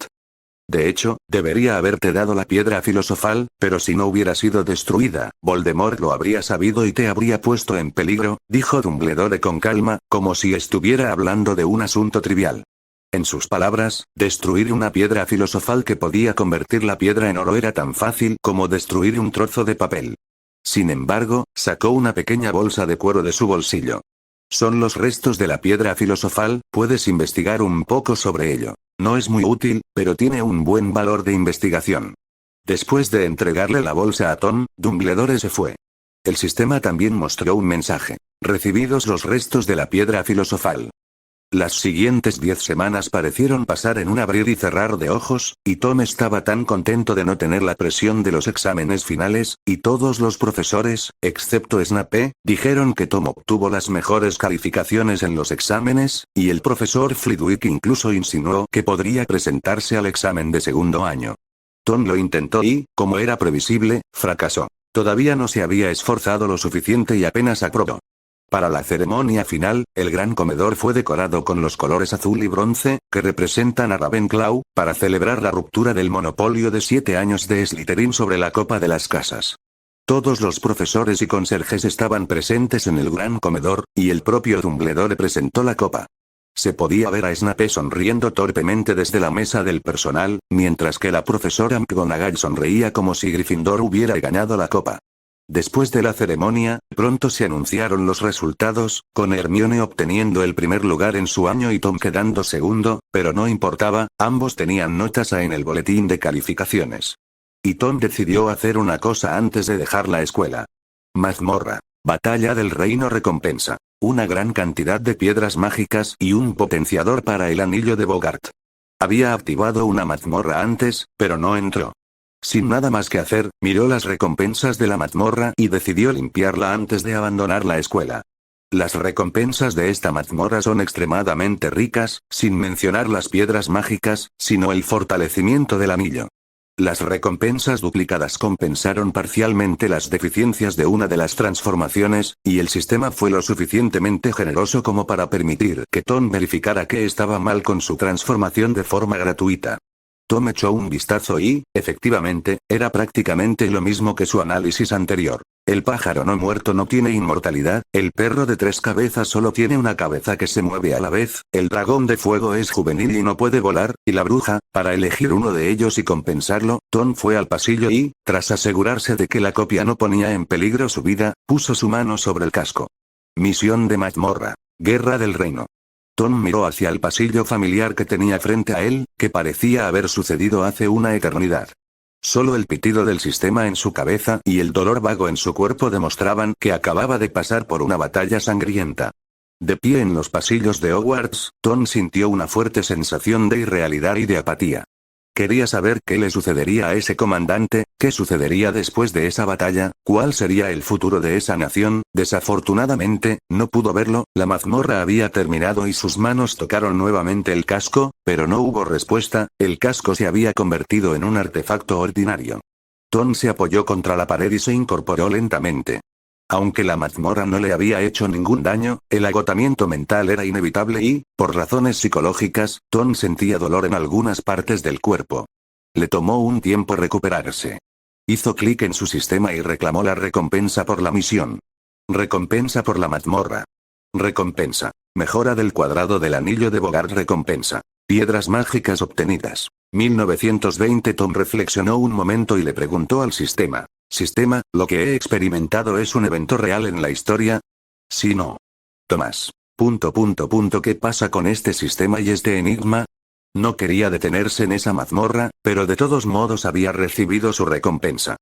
De hecho, debería haberte dado la piedra filosofal, pero si no hubiera sido destruida, Voldemort lo habría sabido y te habría puesto en peligro, dijo Dumbledore con calma, como si estuviera hablando de un asunto trivial. En sus palabras, destruir una piedra filosofal que podía convertir la piedra en oro era tan fácil como destruir un trozo de papel. Sin embargo, sacó una pequeña bolsa de cuero de su bolsillo. Son los restos de la piedra filosofal, puedes investigar un poco sobre ello. No es muy útil, pero tiene un buen valor de investigación. Después de entregarle la bolsa a Tom, Dumbledore se fue. El sistema también mostró un mensaje. Recibidos los restos de la piedra filosofal. Las siguientes 10 semanas parecieron pasar en un abrir y cerrar de ojos, y Tom estaba tan contento de no tener la presión de los exámenes finales, y todos los profesores, excepto Snape, dijeron que Tom obtuvo las mejores calificaciones en los exámenes, y el profesor Flitwick incluso insinuó que podría presentarse al examen de segundo año. Tom lo intentó y, como era previsible, fracasó. Todavía no se había esforzado lo suficiente y apenas aprobó. Para la ceremonia final, el gran comedor fue decorado con los colores azul y bronce, que representan a Ravenclaw, para celebrar la ruptura del monopolio de 7 años de Slytherin sobre la Copa de las Casas. Todos los profesores y conserjes estaban presentes en el gran comedor, y el propio Dumbledore presentó la copa. Se podía ver a Snape sonriendo torpemente desde la mesa del personal, mientras que la profesora McGonagall sonreía como si Gryffindor hubiera ganado la copa. Después de la ceremonia, pronto se anunciaron los resultados, con Hermione obteniendo el primer lugar en su año y Tom quedando segundo, pero no importaba, ambos tenían notas A en el boletín de calificaciones. Y Tom decidió hacer una cosa antes de dejar la escuela. Mazmorra. Batalla del Reino recompensa. Una gran cantidad de piedras mágicas y un potenciador para el anillo de Bogart. Había activado una mazmorra antes, pero no entró. Sin nada más que hacer, miró las recompensas de la mazmorra y decidió limpiarla antes de abandonar la escuela. Las recompensas de esta mazmorra son extremadamente ricas, sin mencionar las piedras mágicas, sino el fortalecimiento del anillo. Las recompensas duplicadas compensaron parcialmente las deficiencias de una de las transformaciones, y el sistema fue lo suficientemente generoso como para permitir que Tom verificara qué estaba mal con su transformación de forma gratuita. Tom echó un vistazo y, efectivamente, era prácticamente lo mismo que su análisis anterior. El pájaro no muerto no tiene inmortalidad, el perro de 3 cabezas solo tiene una cabeza que se mueve a la vez, el dragón de fuego es juvenil y no puede volar, y la bruja, para elegir uno de ellos y compensarlo, Tom fue al pasillo y, tras asegurarse de que la copia no ponía en peligro su vida, puso su mano sobre el casco. Misión de mazmorra. Guerra del Reino. Tom miró hacia el pasillo familiar que tenía frente a él, que parecía haber sucedido hace una eternidad. Solo el pitido del sistema en su cabeza y el dolor vago en su cuerpo demostraban que acababa de pasar por una batalla sangrienta. De pie en los pasillos de Hogwarts, Tom sintió una fuerte sensación de irrealidad y de apatía. Quería saber qué le sucedería a ese comandante, qué sucedería después de esa batalla, cuál sería el futuro de esa nación. Desafortunadamente, no pudo verlo, la mazmorra había terminado y sus manos tocaron nuevamente el casco, pero no hubo respuesta, el casco se había convertido en un artefacto ordinario. Tom se apoyó contra la pared y se incorporó lentamente. Aunque la mazmorra no le había hecho ningún daño, el agotamiento mental era inevitable y, por razones psicológicas, Tom sentía dolor en algunas partes del cuerpo. Le tomó un tiempo recuperarse. Hizo clic en su sistema y reclamó la recompensa por la misión. Recompensa por la mazmorra. Recompensa. Mejora del cuadrado del anillo de Bogart. Recompensa. Piedras mágicas obtenidas. 1920. Tom reflexionó un momento y le preguntó al sistema. Sistema, ¿lo que he experimentado es un evento real en la historia? Si no. Tomás. ¿Qué pasa con este sistema y este enigma? No quería detenerse en esa mazmorra, pero de todos modos había recibido su recompensa.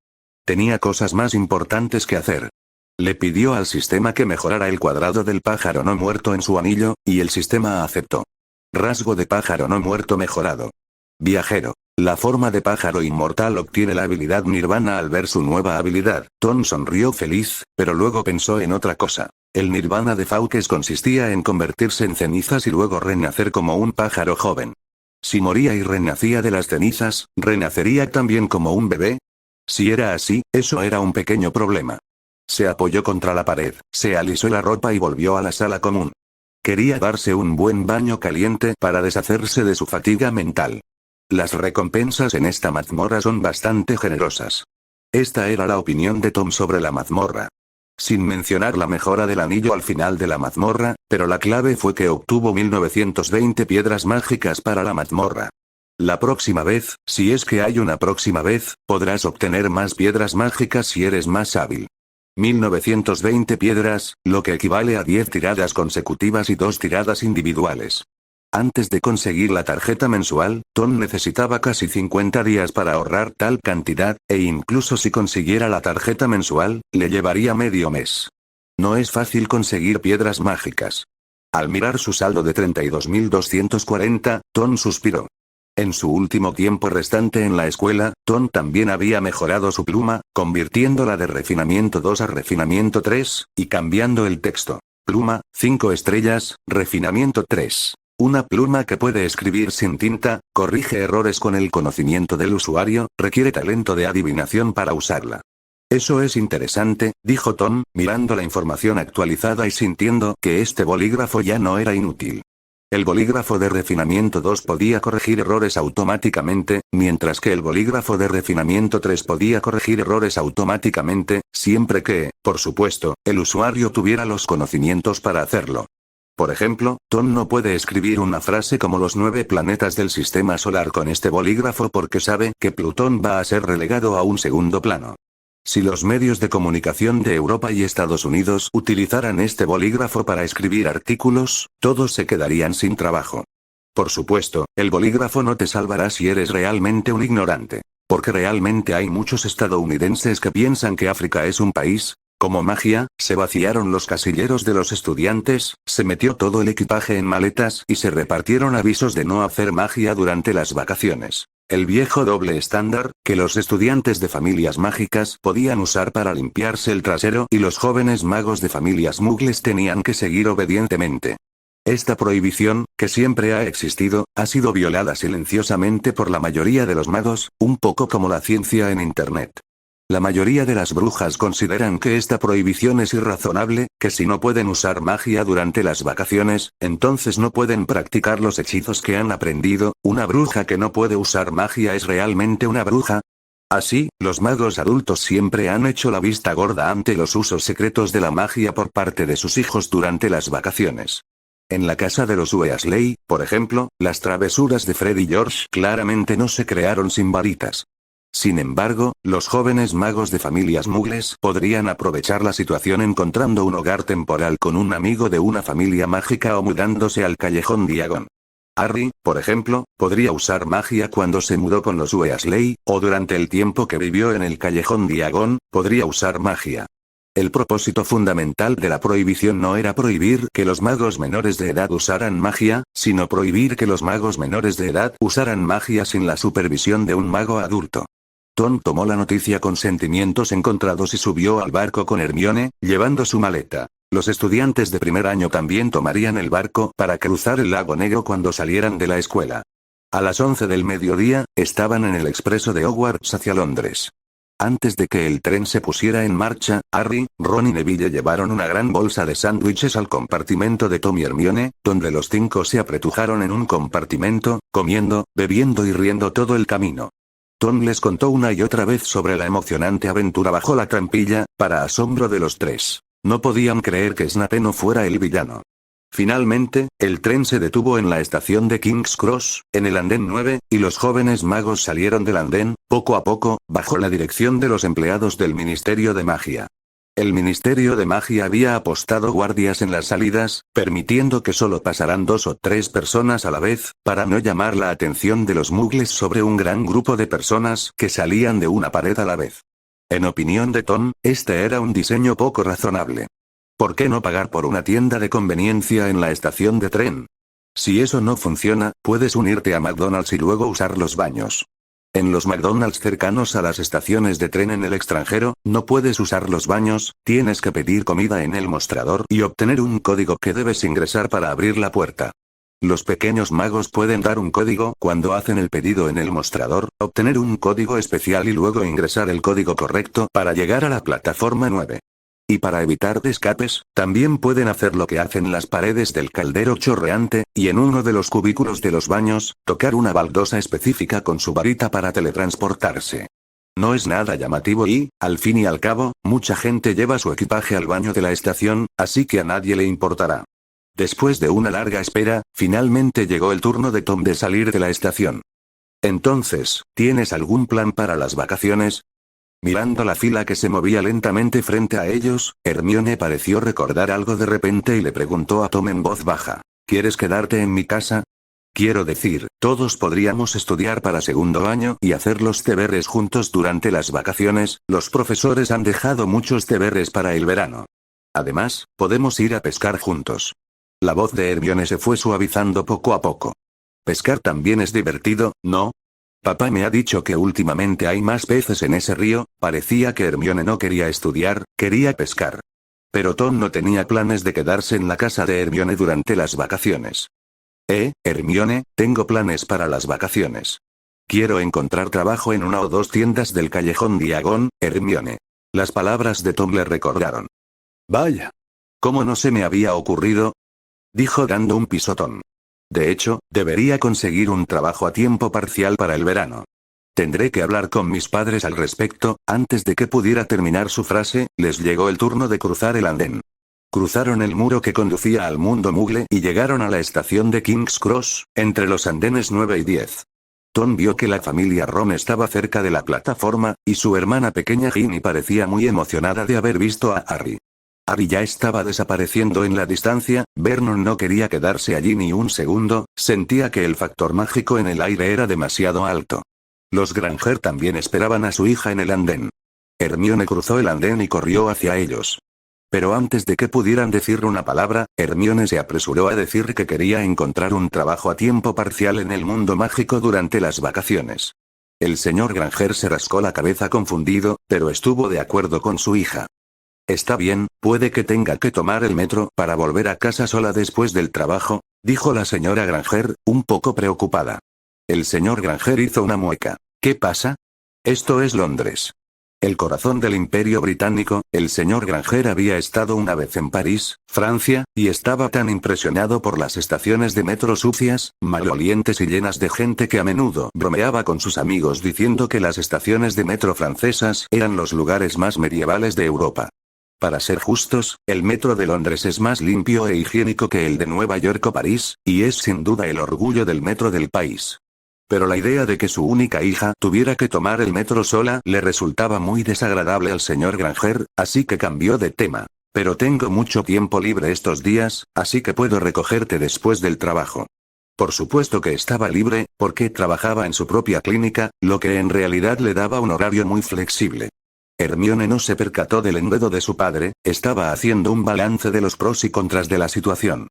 Tenía cosas más importantes que hacer. Le pidió al sistema que mejorara el cuadrado del pájaro no muerto en su anillo, y el sistema aceptó. Rasgo de pájaro no muerto mejorado. Viajero. La forma de pájaro inmortal obtiene la habilidad Nirvana al ver su nueva habilidad. Tom sonrió feliz, pero luego pensó en otra cosa. El Nirvana de Fawkes consistía en convertirse en cenizas y luego renacer como un pájaro joven. Si moría y renacía de las cenizas, ¿renacería también como un bebé? Si era así, eso era un pequeño problema. Se apoyó contra la pared, se alisó la ropa y volvió a la sala común. Quería darse un buen baño caliente para deshacerse de su fatiga mental. Las recompensas en esta mazmorra son bastante generosas. Esta era la opinión de Tom sobre la mazmorra. Sin mencionar la mejora del anillo al final de la mazmorra, pero la clave fue que obtuvo 1920 piedras mágicas para la mazmorra. La próxima vez, si es que hay una próxima vez, podrás obtener más piedras mágicas si eres más hábil. 1920 piedras, lo que equivale a 10 tiradas consecutivas y 2 tiradas individuales. Antes de conseguir la tarjeta mensual, Tom necesitaba casi 50 días para ahorrar tal cantidad, e incluso si consiguiera la tarjeta mensual, le llevaría medio mes. No es fácil conseguir piedras mágicas. Al mirar su saldo de 32.240, Tom suspiró. En su último tiempo restante en la escuela, Tom también había mejorado su pluma, convirtiéndola de refinamiento 2 a refinamiento 3, y cambiando el texto. Pluma, 5 estrellas, refinamiento 3. Una pluma que puede escribir sin tinta, corrige errores con el conocimiento del usuario, requiere talento de adivinación para usarla. Eso es interesante, dijo Tom, mirando la información actualizada y sintiendo que este bolígrafo ya no era inútil. El bolígrafo de refinamiento 2 podía corregir errores automáticamente, mientras que el bolígrafo de refinamiento 3 podía corregir errores automáticamente, siempre que, por supuesto, el usuario tuviera los conocimientos para hacerlo. Por ejemplo, Tom no puede escribir una frase como los 9 planetas del sistema solar con este bolígrafo porque sabe que Plutón va a ser relegado a un segundo plano. Si los medios de comunicación de Europa y Estados Unidos utilizaran este bolígrafo para escribir artículos, todos se quedarían sin trabajo. Por supuesto, el bolígrafo no te salvará si eres realmente un ignorante. Porque realmente hay muchos estadounidenses que piensan que África es un país. Como magia, se vaciaron los casilleros de los estudiantes, se metió todo el equipaje en maletas y se repartieron avisos de no hacer magia durante las vacaciones. El viejo doble estándar, que los estudiantes de familias mágicas podían usar para limpiarse el trasero y los jóvenes magos de familias muggles tenían que seguir obedientemente. Esta prohibición, que siempre ha existido, ha sido violada silenciosamente por la mayoría de los magos, un poco como la ciencia en Internet. La mayoría de las brujas consideran que esta prohibición es irrazonable, que si no pueden usar magia durante las vacaciones, entonces no pueden practicar los hechizos que han aprendido. ¿Una bruja que no puede usar magia es realmente una bruja? Así, los magos adultos siempre han hecho la vista gorda ante los usos secretos de la magia por parte de sus hijos durante las vacaciones. En la casa de los Weasley, por ejemplo, las travesuras de Fred y George claramente no se crearon sin varitas. Sin embargo, los jóvenes magos de familias muggles podrían aprovechar la situación encontrando un hogar temporal con un amigo de una familia mágica o mudándose al callejón Diagon. Harry, por ejemplo, podría usar magia cuando se mudó con los Weasley, o durante el tiempo que vivió en el callejón Diagon, podría usar magia. El propósito fundamental de la prohibición no era prohibir que los magos menores de edad usaran magia, sino prohibir que los magos menores de edad usaran magia sin la supervisión de un mago adulto. Tom tomó la noticia con sentimientos encontrados y subió al barco con Hermione, llevando su maleta. Los estudiantes de primer año también tomarían el barco para cruzar el lago Negro cuando salieran de la escuela. A las 11 del mediodía, estaban en el expreso de Hogwarts hacia Londres. Antes de que el tren se pusiera en marcha, Harry, Ron y Neville llevaron una gran bolsa de sándwiches al compartimento de Tom y Hermione, donde los 5 se apretujaron en un compartimento, comiendo, bebiendo y riendo todo el camino. Tom les contó una y otra vez sobre la emocionante aventura bajo la trampilla, para asombro de los 3. No podían creer que Snape no fuera el villano. Finalmente, el tren se detuvo en la estación de King's Cross, en el andén 9, y los jóvenes magos salieron del andén, poco a poco, bajo la dirección de los empleados del Ministerio de Magia. El Ministerio de Magia había apostado guardias en las salidas, permitiendo que solo pasaran 2 o 3 personas a la vez, para no llamar la atención de los muggles sobre un gran grupo de personas que salían de una pared a la vez. En opinión de Tom, este era un diseño poco razonable. ¿Por qué no pagar por una tienda de conveniencia en la estación de tren? Si eso no funciona, puedes unirte a McDonald's y luego usar los baños. En los McDonald's cercanos a las estaciones de tren en el extranjero, no puedes usar los baños, tienes que pedir comida en el mostrador y obtener un código que debes ingresar para abrir la puerta. Los pequeños magos pueden dar un código cuando hacen el pedido en el mostrador, obtener un código especial y luego ingresar el código correcto para llegar a la plataforma 9. Y para evitar escapes, también pueden hacer lo que hacen las paredes del caldero chorreante, y en uno de los cubículos de los baños, tocar una baldosa específica con su varita para teletransportarse. No es nada llamativo y, al fin y al cabo, mucha gente lleva su equipaje al baño de la estación, así que a nadie le importará. Después de una larga espera, finalmente llegó el turno de Tom de salir de la estación. Entonces, ¿tienes algún plan para las vacaciones? Mirando la fila que se movía lentamente frente a ellos, Hermione pareció recordar algo de repente y le preguntó a Tom en voz baja. ¿Quieres quedarte en mi casa? Quiero decir, todos podríamos estudiar para segundo año y hacer los deberes juntos durante las vacaciones. Los profesores han dejado muchos deberes para el verano. Además, podemos ir a pescar juntos. La voz de Hermione se fue suavizando poco a poco. Pescar también es divertido, ¿no? Papá me ha dicho que últimamente hay más peces en ese río. Parecía que Hermione no quería estudiar, quería pescar. Pero Tom no tenía planes de quedarse en la casa de Hermione durante las vacaciones. Hermione, tengo planes para las vacaciones. Quiero encontrar trabajo en una o dos tiendas del callejón Diagon, Hermione. Las palabras de Tom le recordaron. Vaya. ¿Cómo no se me había ocurrido? Dijo dando un pisotón. De hecho, debería conseguir un trabajo a tiempo parcial para el verano. Tendré que hablar con mis padres al respecto. Antes de que pudiera terminar su frase, les llegó el turno de cruzar el andén. Cruzaron el muro que conducía al mundo Mugle y llegaron a la estación de King's Cross, entre los andenes 9 y 10. Tom vio que la familia Ron estaba cerca de la plataforma, y su hermana pequeña Ginny parecía muy emocionada de haber visto a Harry. Harry ya estaba desapareciendo en la distancia. Vernon no quería quedarse allí ni un segundo, sentía que el factor mágico en el aire era demasiado alto. Los Granger también esperaban a su hija en el andén. Hermione cruzó el andén y corrió hacia ellos. Pero antes de que pudieran decir una palabra, Hermione se apresuró a decir que quería encontrar un trabajo a tiempo parcial en el mundo mágico durante las vacaciones. El señor Granger se rascó la cabeza confundido, pero estuvo de acuerdo con su hija. Está bien, puede que tenga que tomar el metro para volver a casa sola después del trabajo, dijo la señora Granger, un poco preocupada. El señor Granger hizo una mueca. ¿Qué pasa? Esto es Londres. El corazón del Imperio Británico. El señor Granger había estado una vez en París, Francia, y estaba tan impresionado por las estaciones de metro sucias, malolientes y llenas de gente que a menudo bromeaba con sus amigos diciendo que las estaciones de metro francesas eran los lugares más medievales de Europa. Para ser justos, el metro de Londres es más limpio e higiénico que el de Nueva York o París, y es sin duda el orgullo del metro del país. Pero la idea de que su única hija tuviera que tomar el metro sola le resultaba muy desagradable al señor Granger, así que cambió de tema. Pero tengo mucho tiempo libre estos días, así que puedo recogerte después del trabajo. Por supuesto que estaba libre, porque trabajaba en su propia clínica, lo que en realidad le daba un horario muy flexible. Hermione no se percató del enredo de su padre, estaba haciendo un balance de los pros y contras de la situación.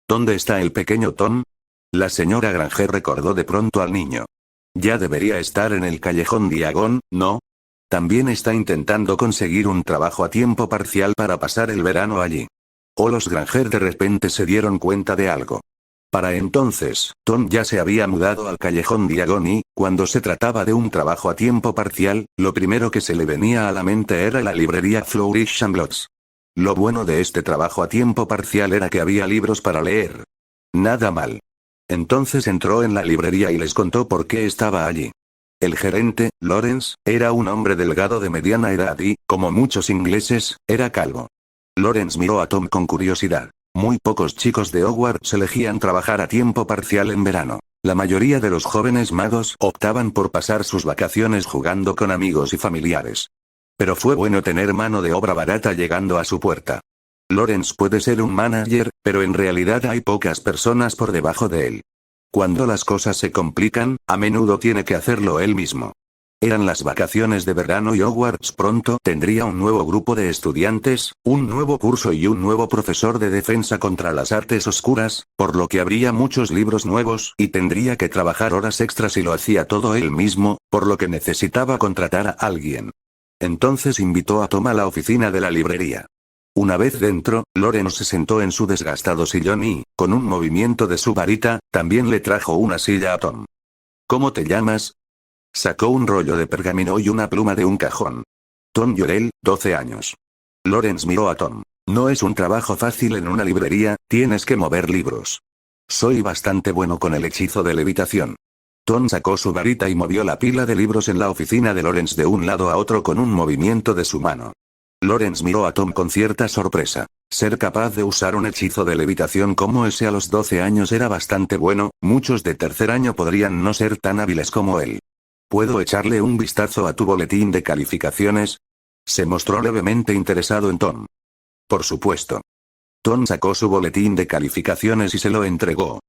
¿Dónde está el pequeño Tom? La señora Granger recordó de pronto al niño. Ya debería estar en el callejón Diagon, ¿no? También está intentando conseguir un trabajo a tiempo parcial para pasar el verano allí. O los Granger de repente se dieron cuenta de algo. Para entonces, Tom ya se había mudado al callejón Diagon y, cuando se trataba de un trabajo a tiempo parcial, lo primero que se le venía a la mente era la librería Flourish and Blotts. Lo bueno de este trabajo a tiempo parcial era que había libros para leer. Nada mal. Entonces entró en la librería y les contó por qué estaba allí. El gerente, Lawrence, era un hombre delgado de mediana edad y, como muchos ingleses, era calvo. Lawrence miró a Tom con curiosidad. Muy pocos chicos de Hogwarts elegían trabajar a tiempo parcial en verano. La mayoría de los jóvenes magos optaban por pasar sus vacaciones jugando con amigos y familiares. Pero fue bueno tener mano de obra barata llegando a su puerta. Lawrence puede ser un manager, pero en realidad hay pocas personas por debajo de él. Cuando las cosas se complican, a menudo tiene que hacerlo él mismo. Eran las vacaciones de verano y Hogwarts pronto tendría un nuevo grupo de estudiantes, un nuevo curso y un nuevo profesor de defensa contra las artes oscuras, por lo que habría muchos libros nuevos y tendría que trabajar horas extras y lo hacía todo él mismo, por lo que necesitaba contratar a alguien. Entonces invitó a Tom a la oficina de la librería. Una vez dentro, Lawrence se sentó en su desgastado sillón y, con un movimiento de su varita, también le trajo una silla a Tom. ¿Cómo te llamas? Sacó un rollo de pergamino y una pluma de un cajón. Tom Llorel, 12 años. Lawrence miró a Tom. No es un trabajo fácil en una librería, tienes que mover libros. Soy bastante bueno con el hechizo de levitación. Tom sacó su varita y movió la pila de libros en la oficina de Lawrence de un lado a otro con un movimiento de su mano. Lawrence miró a Tom con cierta sorpresa. Ser capaz de usar un hechizo de levitación como ese a los 12 años era bastante bueno, muchos de tercer año podrían no ser tan hábiles como él. ¿Puedo echarle un vistazo a tu boletín de calificaciones? Se mostró levemente interesado en Tom. Por supuesto. Tom sacó su boletín de calificaciones y se lo entregó.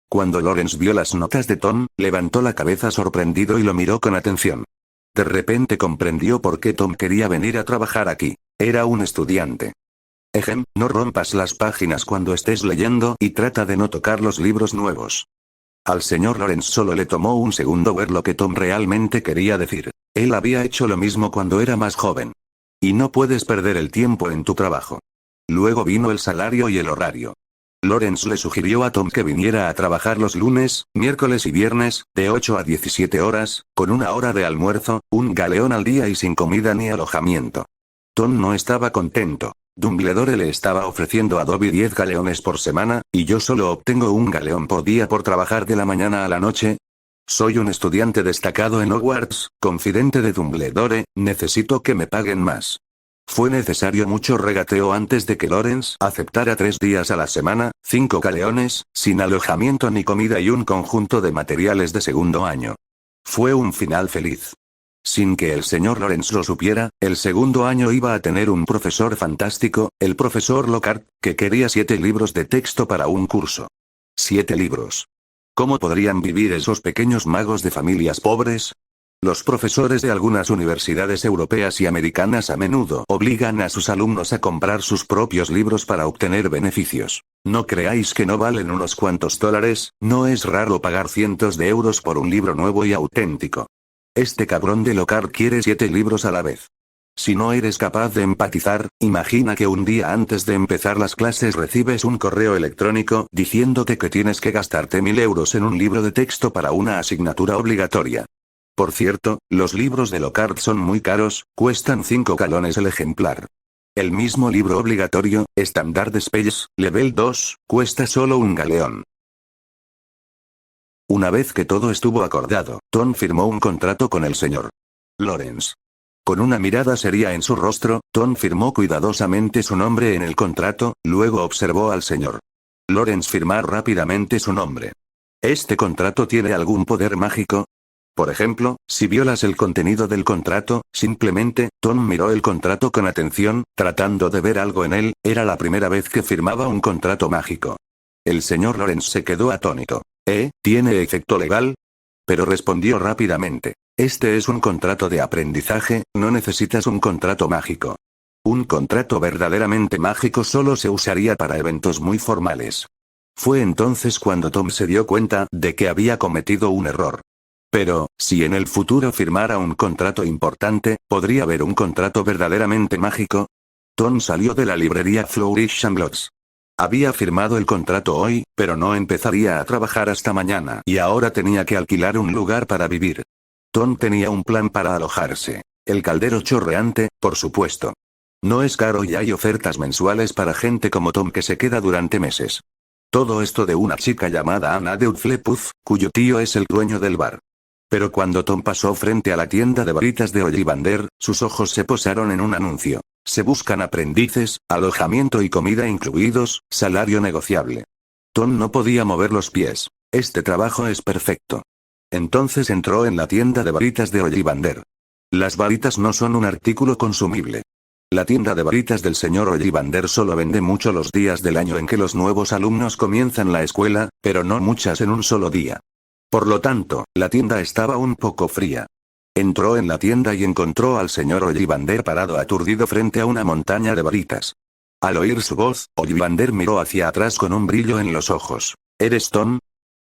Cuando Lawrence vio las notas de Tom, levantó la cabeza sorprendido y lo miró con atención. De repente comprendió por qué Tom quería venir a trabajar aquí. Era un estudiante. No rompas las páginas cuando estés leyendo y trata de no tocar los libros nuevos. Al señor Lawrence solo le tomó un segundo ver lo que Tom realmente quería decir. Él había hecho lo mismo cuando era más joven. Y no puedes perder el tiempo en tu trabajo. Luego vino el salario y el horario. Lawrence le sugirió a Tom que viniera a trabajar los lunes, miércoles y viernes, de 8 a 17 horas, con una hora de almuerzo, un galeón al día y sin comida ni alojamiento. Tom no estaba contento. Dumbledore le estaba ofreciendo a Dobby 10 galeones por semana, y yo solo obtengo un galeón por día por trabajar de la mañana a la noche. Soy un estudiante destacado en Hogwarts, confidente de Dumbledore, necesito que me paguen más. Fue necesario mucho regateo antes de que Lawrence aceptara 3 días a la semana, 5 galeones, sin alojamiento ni comida y un conjunto de materiales de segundo año. Fue un final feliz. Sin que el señor Lawrence lo supiera, el segundo año iba a tener un profesor fantástico, el profesor Lockhart, que quería 7 libros de texto para un curso. 7 libros. ¿Cómo podrían vivir esos pequeños magos de familias pobres? Los profesores de algunas universidades europeas y americanas a menudo obligan a sus alumnos a comprar sus propios libros para obtener beneficios. No creáis que no valen unos cuantos dólares, no es raro pagar cientos de euros por un libro nuevo y auténtico. Este cabrón de Lockhart quiere 7 libros a la vez. Si no eres capaz de empatizar, imagina que un día antes de empezar las clases recibes un correo electrónico diciéndote que tienes que gastarte 1000 euros en un libro de texto para una asignatura obligatoria. Por cierto, los libros de Lockhart son muy caros, cuestan 5 galones el ejemplar. El mismo libro obligatorio, Standard Spells, Level 2, cuesta solo un galeón. Una vez que todo estuvo acordado, Tom firmó un contrato con el señor Lawrence. Con una mirada seria en su rostro, Tom firmó cuidadosamente su nombre en el contrato, luego observó al señor Lawrence firmar rápidamente su nombre. ¿Este contrato tiene algún poder mágico? Por ejemplo, si violas el contenido del contrato, simplemente, Tom miró el contrato con atención, tratando de ver algo en él, era la primera vez que firmaba un contrato mágico. El señor Lawrence se quedó atónito. ¿Tiene efecto legal? Pero respondió rápidamente. Este es un contrato de aprendizaje, no necesitas un contrato mágico. Un contrato verdaderamente mágico solo se usaría para eventos muy formales. Fue entonces cuando Tom se dio cuenta de que había cometido un error. Pero, si en el futuro firmara un contrato importante, ¿podría haber un contrato verdaderamente mágico? Tom salió de la librería Flourish and Blotts. Había firmado el contrato hoy, pero no empezaría a trabajar hasta mañana y ahora tenía que alquilar un lugar para vivir. Tom tenía un plan para alojarse. El caldero chorreante, por supuesto. No es caro y hay ofertas mensuales para gente como Tom que se queda durante meses. Todo esto de una chica llamada Anna de Hufflepuff, cuyo tío es el dueño del bar. Pero cuando Tom pasó frente a la tienda de varitas de Ollivander, sus ojos se posaron en un anuncio. Se buscan aprendices, alojamiento y comida incluidos, salario negociable. Tom no podía mover los pies. Este trabajo es perfecto. Entonces entró en la tienda de varitas de Ollivander. Las varitas no son un artículo consumible. La tienda de varitas del señor Ollivander solo vende mucho los días del año en que los nuevos alumnos comienzan la escuela, pero no muchas en un solo día. Por lo tanto, la tienda estaba un poco fría. Entró en la tienda y encontró al señor Ollivander parado aturdido frente a una montaña de varitas. Al oír su voz, Ollivander miró hacia atrás con un brillo en los ojos. ¿Eres Tom?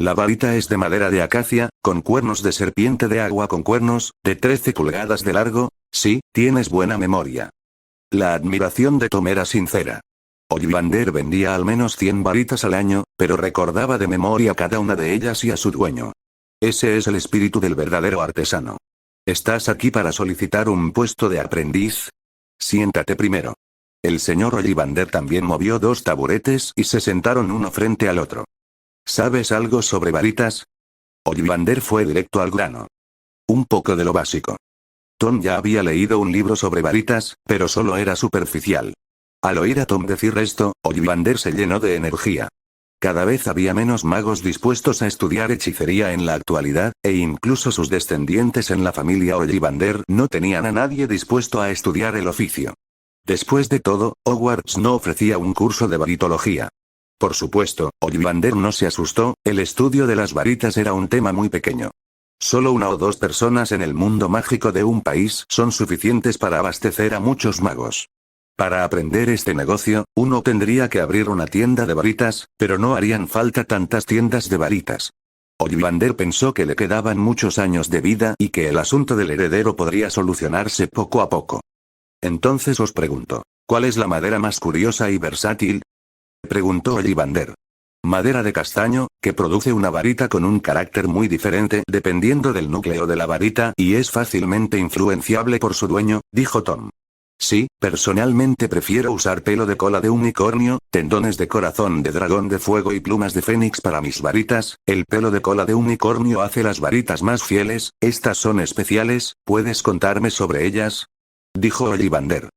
La varita es de madera de acacia, con cuernos de serpiente de agua con cuernos, de 13 pulgadas de largo. Sí, tienes buena memoria. La admiración de Tom era sincera. Ollivander vendía al menos 100 varitas al año, pero recordaba de memoria cada una de ellas y a su dueño. Ese es el espíritu del verdadero artesano. ¿Estás aquí para solicitar un puesto de aprendiz? Siéntate primero. El señor Ollivander también movió 2 taburetes y se sentaron uno frente al otro. ¿Sabes algo sobre varitas? Ollivander fue directo al grano. Un poco de lo básico. Tom ya había leído un libro sobre varitas, pero solo era superficial. Al oír a Tom decir esto, Ollivander se llenó de energía. Cada vez había menos magos dispuestos a estudiar hechicería en la actualidad, e incluso sus descendientes en la familia Ollivander no tenían a nadie dispuesto a estudiar el oficio. Después de todo, Hogwarts no ofrecía un curso de varitología. Por supuesto, Ollivander no se asustó, el estudio de las varitas era un tema muy pequeño. Solo una o dos personas en el mundo mágico de un país son suficientes para abastecer a muchos magos. Para aprender este negocio, uno tendría que abrir una tienda de varitas, pero no harían falta tantas tiendas de varitas. Ollivander pensó que le quedaban muchos años de vida y que el asunto del heredero podría solucionarse poco a poco. Entonces os pregunto, ¿cuál es la madera más curiosa y versátil? Preguntó Ollivander. Madera de castaño, que produce una varita con un carácter muy diferente dependiendo del núcleo de la varita y es fácilmente influenciable por su dueño, dijo Tom. Sí, personalmente prefiero usar pelo de cola de unicornio, tendones de corazón de dragón de fuego y plumas de fénix para mis varitas. El pelo de cola de unicornio hace las varitas más fieles. Estas son especiales, ¿puedes contarme sobre ellas? Dijo Ollivander.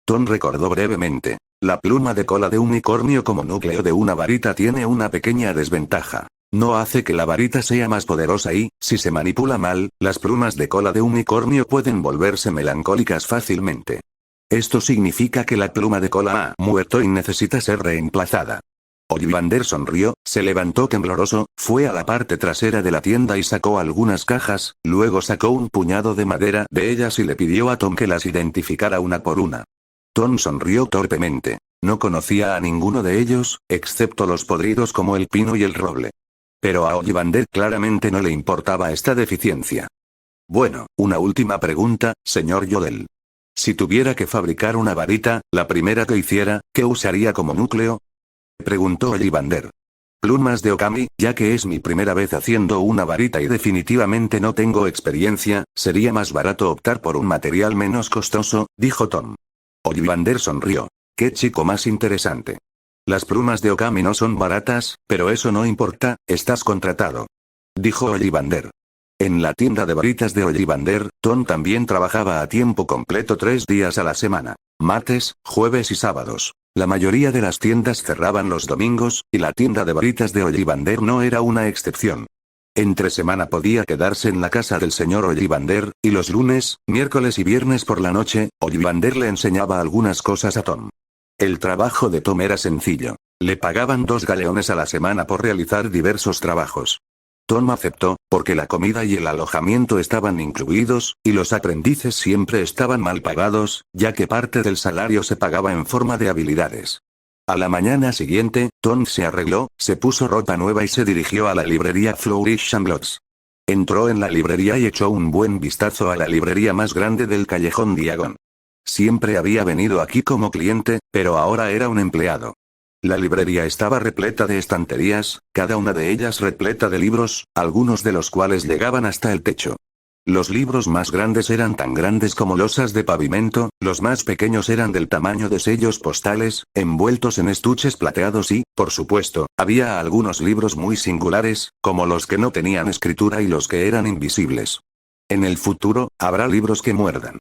Tom recordó brevemente. La pluma de cola de unicornio como núcleo de una varita tiene una pequeña desventaja. No hace que la varita sea más poderosa y, si se manipula mal, las plumas de cola de unicornio pueden volverse melancólicas fácilmente. Esto significa que la pluma de cola ha muerto y necesita ser reemplazada. Ollivander sonrió, se levantó tembloroso, fue a la parte trasera de la tienda y sacó algunas cajas, luego sacó un puñado de madera de ellas y le pidió a Tom que las identificara una por una. Tom sonrió torpemente. No conocía a ninguno de ellos, excepto los podridos como el pino y el roble. Pero a Ollivander claramente no le importaba esta deficiencia. Bueno, una última pregunta, señor Yodel. Si tuviera que fabricar una varita, la primera que hiciera, ¿qué usaría como núcleo? Preguntó Ollivander. Plumas de Okami, ya que es mi primera vez haciendo una varita y definitivamente no tengo experiencia, sería más barato optar por un material menos costoso, dijo Tom. Ollivander sonrió. ¡Qué chico más interesante! Las plumas de Okami no son baratas, pero eso no importa, estás contratado. Dijo Ollivander. En la tienda de varitas de Ollivander, Tom también trabajaba a tiempo completo 3 días a la semana. Martes, jueves y sábados. La mayoría de las tiendas cerraban los domingos, y la tienda de varitas de Ollivander no era una excepción. Entre semana podía quedarse en la casa del señor Ollivander, y los lunes, miércoles y viernes por la noche, Ollivander le enseñaba algunas cosas a Tom. El trabajo de Tom era sencillo. Le pagaban 2 galeones a la semana por realizar diversos trabajos. Tom aceptó, porque la comida y el alojamiento estaban incluidos, y los aprendices siempre estaban mal pagados, ya que parte del salario se pagaba en forma de habilidades. A la mañana siguiente, Tom se arregló, se puso ropa nueva y se dirigió a la librería Flourish and Blotts. Entró en la librería y echó un buen vistazo a la librería más grande del callejón Diagon. Siempre había venido aquí como cliente, pero ahora era un empleado. La librería estaba repleta de estanterías, cada una de ellas repleta de libros, algunos de los cuales llegaban hasta el techo. Los libros más grandes eran tan grandes como losas de pavimento, los más pequeños eran del tamaño de sellos postales, envueltos en estuches plateados y, por supuesto, había algunos libros muy singulares, como los que no tenían escritura y los que eran invisibles. En el futuro, habrá libros que muerdan.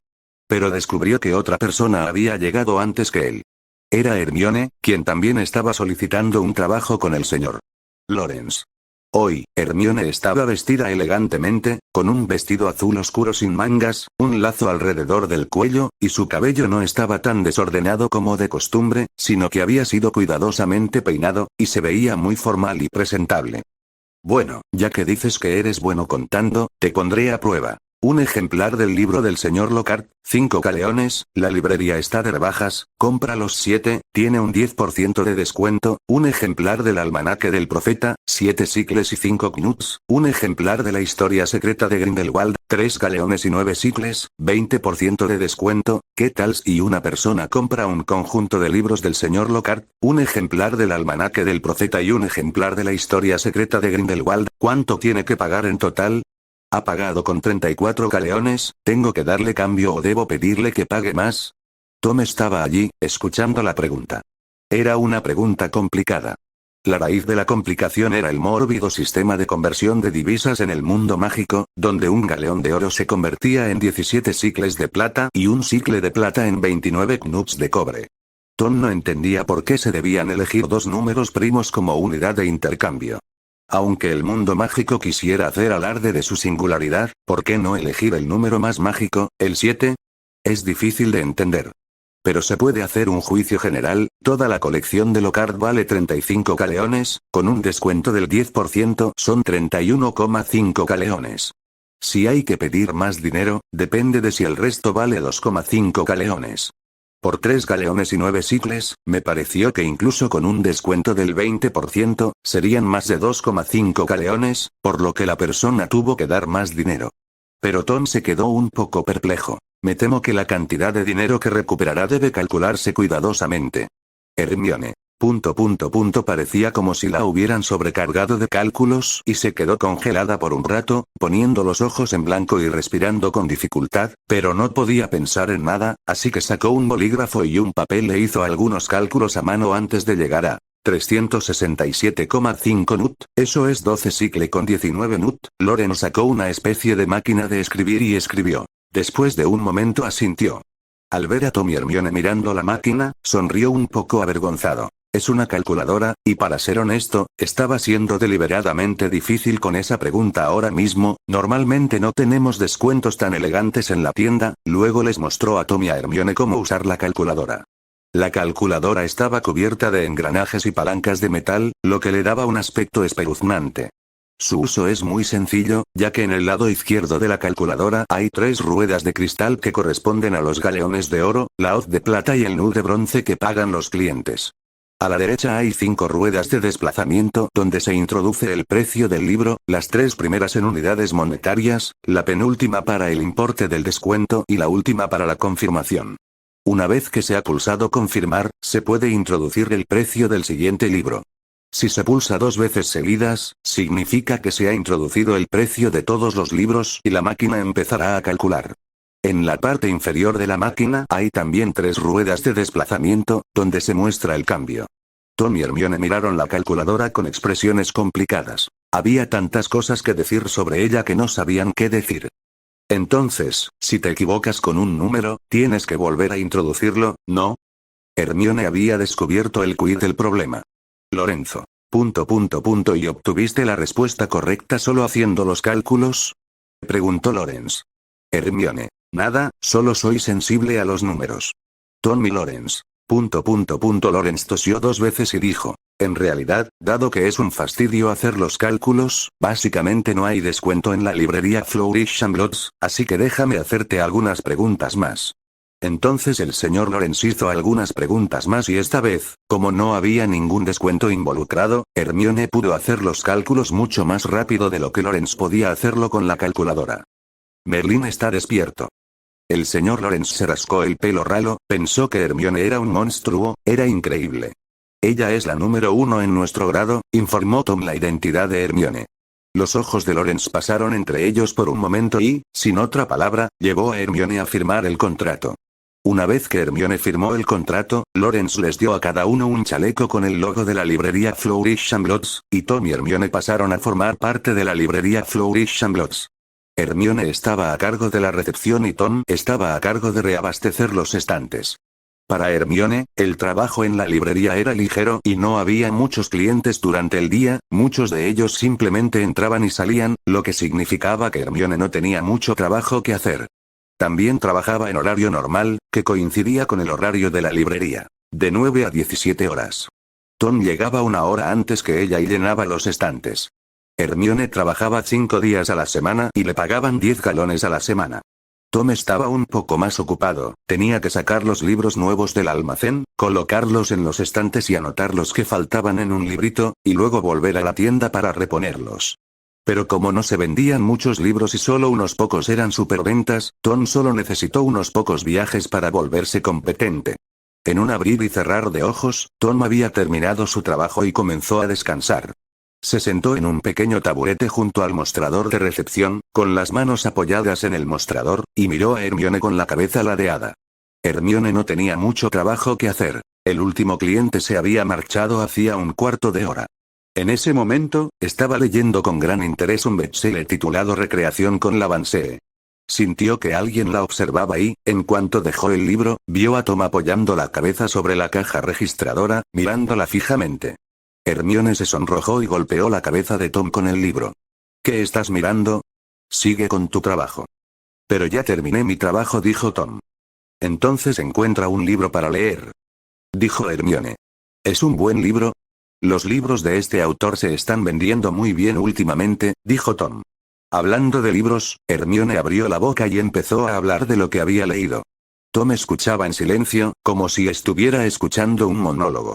Pero descubrió que otra persona había llegado antes que él. Era Hermione, quien también estaba solicitando un trabajo con el señor Lawrence. Hoy, Hermione estaba vestida elegantemente, con un vestido azul oscuro sin mangas, un lazo alrededor del cuello, y su cabello no estaba tan desordenado como de costumbre, sino que había sido cuidadosamente peinado, y se veía muy formal y presentable. Bueno, ya que dices que eres bueno contando, te pondré a prueba. Un ejemplar del libro del señor Lockhart, 5 galeones, la librería está de rebajas, compra los 7, tiene un 10% de descuento, un ejemplar del almanaque del profeta, 7 sicles y 5 knuts, un ejemplar de la historia secreta de Grindelwald, 3 galeones y 9 sicles, 20% de descuento, ¿qué tal si una persona compra un conjunto de libros del señor Lockhart, un ejemplar del almanaque del profeta y un ejemplar de la historia secreta de Grindelwald, ¿cuánto tiene que pagar en total? Ha pagado con 34 galeones, ¿tengo que darle cambio o debo pedirle que pague más? Tom estaba allí, escuchando la pregunta. Era una pregunta complicada. La raíz de la complicación era el mórbido sistema de conversión de divisas en el mundo mágico, donde un galeón de oro se convertía en 17 sicles de plata y un sicle de plata en 29 knuts de cobre. Tom no entendía por qué se debían elegir 2 números primos como unidad de intercambio. Aunque el mundo mágico quisiera hacer alarde de su singularidad, ¿por qué no elegir el número más mágico, el 7? Es difícil de entender. Pero se puede hacer un juicio general, toda la colección de Lockhart vale 35 galeones, con un descuento del 10% son 31,5 galeones. Si hay que pedir más dinero, depende de si el resto vale 2,5 galeones. Por 3 galeones y 9 sicles, me pareció que incluso con un descuento del 20%, serían más de 2,5 galeones, por lo que la persona tuvo que dar más dinero. Pero Tom se quedó un poco perplejo. Me temo que la cantidad de dinero que recuperará debe calcularse cuidadosamente. Hermione. Parecía como si la hubieran sobrecargado de cálculos y se quedó congelada por un rato, poniendo los ojos en blanco y respirando con dificultad, pero no podía pensar en nada, así que sacó un bolígrafo y un papel e hizo algunos cálculos a mano antes de llegar a 367,5 nut, eso es 12 sicle con 19 nut. Loren sacó una especie de máquina de escribir y escribió. Después de un momento asintió. Al ver a Tom y Hermione mirando la máquina, sonrió un poco avergonzado. Es una calculadora, y para ser honesto, estaba siendo deliberadamente difícil con esa pregunta ahora mismo, normalmente no tenemos descuentos tan elegantes en la tienda. Luego les mostró a Tom y a Hermione cómo usar la calculadora. La calculadora estaba cubierta de engranajes y palancas de metal, lo que le daba un aspecto espeluznante. Su uso es muy sencillo, ya que en el lado izquierdo de la calculadora hay 3 ruedas de cristal que corresponden a los galeones de oro, la hoz de plata y el nut de bronce que pagan los clientes. A la derecha hay 5 ruedas de desplazamiento donde se introduce el precio del libro, las 3 primeras en unidades monetarias, la penúltima para el importe del descuento y la última para la confirmación. Una vez que se ha pulsado confirmar, se puede introducir el precio del siguiente libro. Si se pulsa 2 veces seguidas, significa que se ha introducido el precio de todos los libros y la máquina empezará a calcular. En la parte inferior de la máquina hay también 3 ruedas de desplazamiento, donde se muestra el cambio. Tom y Hermione miraron la calculadora con expresiones complicadas. Había tantas cosas que decir sobre ella que no sabían qué decir. Entonces, si te equivocas con un número, tienes que volver a introducirlo, ¿no? Hermione había descubierto el quid del problema. Lorenzo. ¿Y obtuviste la respuesta correcta solo haciendo los cálculos? Preguntó Lorenz. Hermione. Nada, solo soy sensible a los números. Tom y Lorenz. Lorenz tosió 2 veces y dijo. En realidad, dado que es un fastidio hacer los cálculos, básicamente no hay descuento en la librería Flourish and Blotts, así que déjame hacerte algunas preguntas más. Entonces el señor Lorenz hizo algunas preguntas más y esta vez, como no había ningún descuento involucrado, Hermione pudo hacer los cálculos mucho más rápido de lo que Lorenz podía hacerlo con la calculadora. Merlín está despierto. El señor Lorenz se rascó el pelo ralo, pensó que Hermione era un monstruo, era increíble. Ella es la número 1 en nuestro grado, informó Tom la identidad de Hermione. Los ojos de Lorenz pasaron entre ellos por un momento y, sin otra palabra, llevó a Hermione a firmar el contrato. Una vez que Hermione firmó el contrato, Lorenz les dio a cada uno un chaleco con el logo de la librería Flourish and Blotts, y Tom y Hermione pasaron a formar parte de la librería Flourish and Blotts. Hermione estaba a cargo de la recepción y Tom estaba a cargo de reabastecer los estantes. Para Hermione, el trabajo en la librería era ligero y no había muchos clientes durante el día, muchos de ellos simplemente entraban y salían, lo que significaba que Hermione no tenía mucho trabajo que hacer. También trabajaba en horario normal, que coincidía con el horario de la librería, de 9 a 17 horas. Tom llegaba 1 hora antes que ella y llenaba los estantes. Hermione trabajaba 5 días a la semana y le pagaban 10 galones a la semana. Tom estaba un poco más ocupado, tenía que sacar los libros nuevos del almacén, colocarlos en los estantes y anotar los que faltaban en un librito, y luego volver a la tienda para reponerlos. Pero como no se vendían muchos libros y solo unos pocos eran superventas, Tom solo necesitó unos pocos viajes para volverse competente. En un abrir y cerrar de ojos, Tom había terminado su trabajo y comenzó a descansar. Se sentó en un pequeño taburete junto al mostrador de recepción, con las manos apoyadas en el mostrador, y miró a Hermione con la cabeza ladeada. Hermione no tenía mucho trabajo que hacer. El último cliente se había marchado hacía un cuarto de hora. En ese momento, estaba leyendo con gran interés un bestseller titulado Recreación con Lavansee. Sintió que alguien la observaba y, en cuanto dejó el libro, vio a Tom apoyando la cabeza sobre la caja registradora, mirándola fijamente. Hermione se sonrojó y golpeó la cabeza de Tom con el libro. ¿Qué estás mirando? Sigue con tu trabajo. Pero ya terminé mi trabajo, dijo Tom. Entonces encuentra un libro para leer, dijo Hermione. ¿Es un buen libro? Los libros de este autor se están vendiendo muy bien últimamente, dijo Tom. Hablando de libros, Hermione abrió la boca y empezó a hablar de lo que había leído. Tom escuchaba en silencio, como si estuviera escuchando un monólogo.